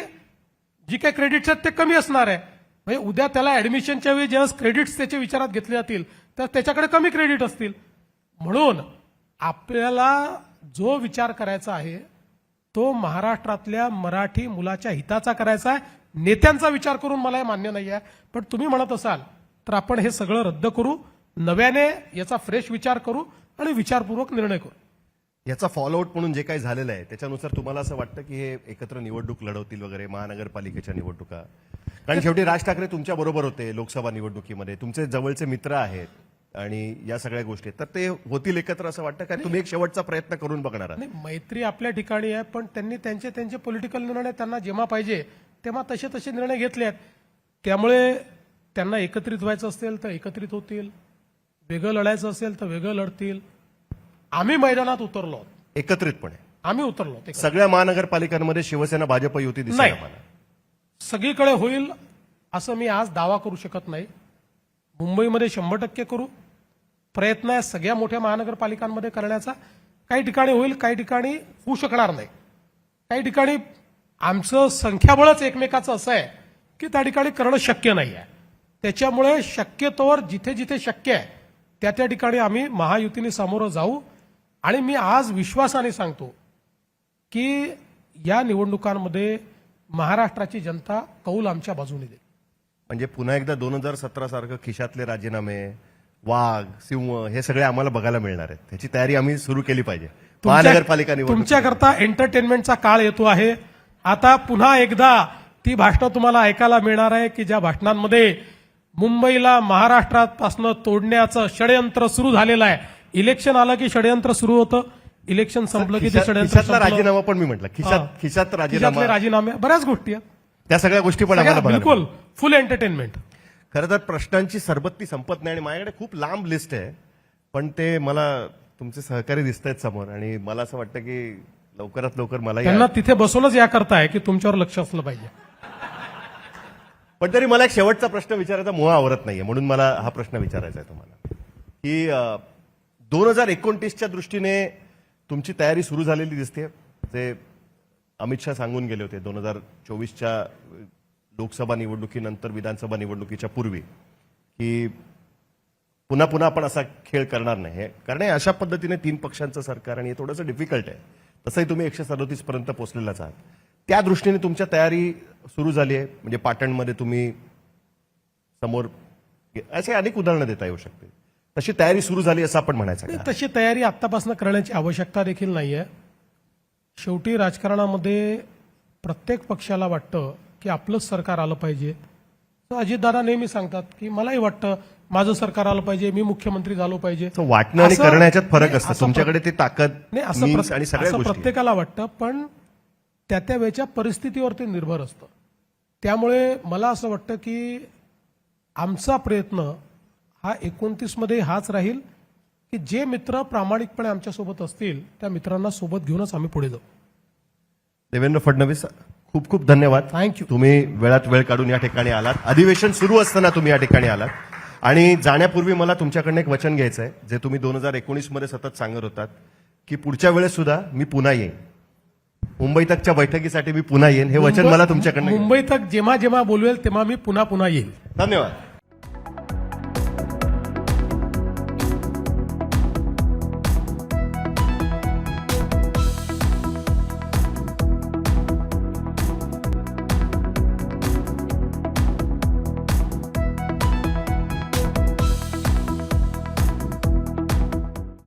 जी काही क्रेडिट्स आहेत ते कमी असणार आहे. म्हणजे उद्या त्याला ऍडमिशनच्या वेळी ज्यावेळेस क्रेडिट्स त्याच्या विचारात घेतले जातील तर त्याच्याकडे कमी क्रेडिट असतील. म्हणून आपल्याला जो विचार करायचा आहे तो महाराष्ट्रातल्या मराठी मुलाच्या हिताचा करायचा आहे. नेत्यांचा विचार करून मला हे मान्य नाही आहे. पण तुम्ही म्हणत असाल तर आपण हे सगळं रद्द करू, नव्याने याचा फ्रेश विचार करू आणि विचारपूर्वक निर्णय करू. याचा फॉलोआउट म्हणून जे काही झालेलं आहे त्याच्यानुसार तुम्हाला असं वाटतं की हे एकत्र निवडणूक लढवतील वगैरे, महानगरपालिकेच्या निवडणुका? कारण शेवटी राज ठाकरे तुमच्या बरोबर होते लोकसभा निवडणुकीमध्ये, तुमचे जवळचे मित्र आहेत आणि या सगळ्या गोष्टी, तर ते होतील एकत्र असं वाटतं का? तुम्ही एक शेवटचा प्रयत्न करून बघणार आहात? नाही, मैत्री आपल्या ठिकाणी आहे, पण त्यांनी त्यांचे पॉलिटिकल निर्णय त्यांना जेव्हा पाहिजे तेव्हा तसे निर्णय घेतले आहेत. त्यामुळे त्यांना एकत्रित व्हायचं असेल तर एकत्रित होतील, वेगळं लढायचं असेल तर वेगळं लढतील. आम्ही मैदानात उतरलो आहोत, एकत्रितपणे आम्ही उतरलो आहोत. सगळ्या महानगरपालिकांमध्ये शिवसेना भाजप युती दिसते नाही. आम्हाला. सगळीकडे होईल असं मी आज दावा करू शकत नाही. मुंबईमध्ये 100% करू. प्रयत्न आहे सगळ्या मोठ्या महानगरपालिकांमध्ये करण्याचा. काही ठिकाणी होईल, काही ठिकाणी होऊ शकणार नाही. काही ठिकाणी आमचं संख्याबळच एकमेकाचं असं आहे की त्या ठिकाणी करणं शक्य नाही आहे. त्याच्यामुळे शक्यतोवर जिथे जिथे शक्य आहे त्या ठिकाणी आम्ही महायुतीने सामोरं जाऊ. आणि मी आज विश्वासाने सांगतो की या निवडणुकांमध्ये महाराष्ट्राची जनता कौल आमच्या बाजूने देईल. म्हणजे पुन्हा एकदा 2017 सारखं खिशातले राजीनामे, वाघ, सिंह हे सगळे आम्हाला बघायला मिळणार आहेत. त्याची तयारी आम्ही सुरू केली पाहिजे. महानगरपालिका निवडणूक तुमच्याकरता एंटरटेनमेंटचा काळ येतो आहे. आता पुन्हा एकदा ती भाषणं तुम्हाला ऐकायला मिळणार आहे की ज्या भाषणांमध्ये मुंबईला महाराष्ट्रापासून तोडण्याचं षडयंत्र सुरू झालेलं आहे. इलेक्शन आलं की षडयंत्र सुरू होतं, इलेक्शन संपलं की ते षडयंत्र खिशातला संपलं. राजीनामा पण मी म्हटलं, खिशात खिशातले राजीनामा, राजीनामे, बऱ्याच गोष्टी आहेत. त्या सगळ्या गोष्टी पण आम्हाला बघायला बिलकुल फुल एंटरटेनमेंट. खरं तर प्रश्नांची सरबत्ती संपत नाही आणि माझ्याकडे खूप लांब लिस्ट आहे. पण ते मला तुमचे सहकारी दिसत आहेत समोर आणि मला असं वाटतं की लवकरात लवकर मला त्यांना तिथे बसूनच या करता आहे की तुमच्यावर लक्ष असलं पाहिजे. पण तरी मला एक शेवटचा प्रश्न विचारायचा मोह आवरत नाहीये, म्हणून मला हा प्रश्न विचारायचा आहे तुम्हाला की 2029च्या दृष्टीने तुमची तयारी सुरू झालेली दिसते. ते अमित शाह सांगून गेले होते 2024च्या लोकसभा निवडणुकीनंतर विधानसभा निवडणुकीच्या पूर्वी की पुन्हा पुन्हा आपण असा खेळ करणार नाही. कारण हे अशा पद्धतीने 3 पक्षांचं सरकार आणि हे थोडंसं डिफिकल्ट आहे. तसंही तुम्ही 137 पर्यंत पोहोचलेलाच आहात. त्या दृष्टीने तुमच्या तयारी सुरू झाली आहे. म्हणजे पाटणमध्ये तुम्ही समोर असे अनेक उदाहरणं देता येऊ शकते. तशी तयारी सुरू झाली असं आपण म्हणायचं का? तशी तयारी आत्तापासून करण्याची आवश्यकता देखील नाहीये. शेवटी राजकारणामध्ये प्रत्येक पक्षाला वाटतं की आपलंच सरकार आलं पाहिजे. तर अजितदादा नेहमी सांगतात की मलाही वाटतं माझं सरकार आलं पाहिजे, मी मुख्यमंत्री झालो पाहिजे. वाटणं आणि असं- करण्याच्यात फरक नाही, असतो. असं तुमच्याकडे ती ताकद, नाही, means आणि सगळ्या असं गोष्टी. प्रत्येकाला वाटतं, पण त्या वेळच्या परिस्थितीवरती निर्भर असतं. त्यामुळे मला असं वाटतं की आमचा प्रयत्न हा 29 मध्ये हाच राहील की जे मित्र प्रामाणिकपणे आमच्यासोबत असतील त्या मित्रांना सोबत घेऊनच आम्ही पुढे जाऊ. देवेंद्र फडणवीस, खूप खूप धन्यवाद. थँक्यू. तुम्ही वेळात वेळ काढून या ठिकाणी आलात. अधिवेशन सुरू असताना तुम्ही या ठिकाणी आलात आणि जाण्यापूर्वी मला तुमच्याकडनं एक वचन घ्यायचं आहे, जे तुम्ही 2019 मध्ये सतत सांगत होतात की पुढच्या वेळेस सुद्धा मी पुन्हा येईन, मुंबई तकच्या बैठकीसाठी मी पुन्हा येईन. हे वचन मला तुमच्याकडनं मुंबई तक जेव्हा जेव्हा बोलवेल तेव्हा मी पुन्हा येईल. धन्यवाद.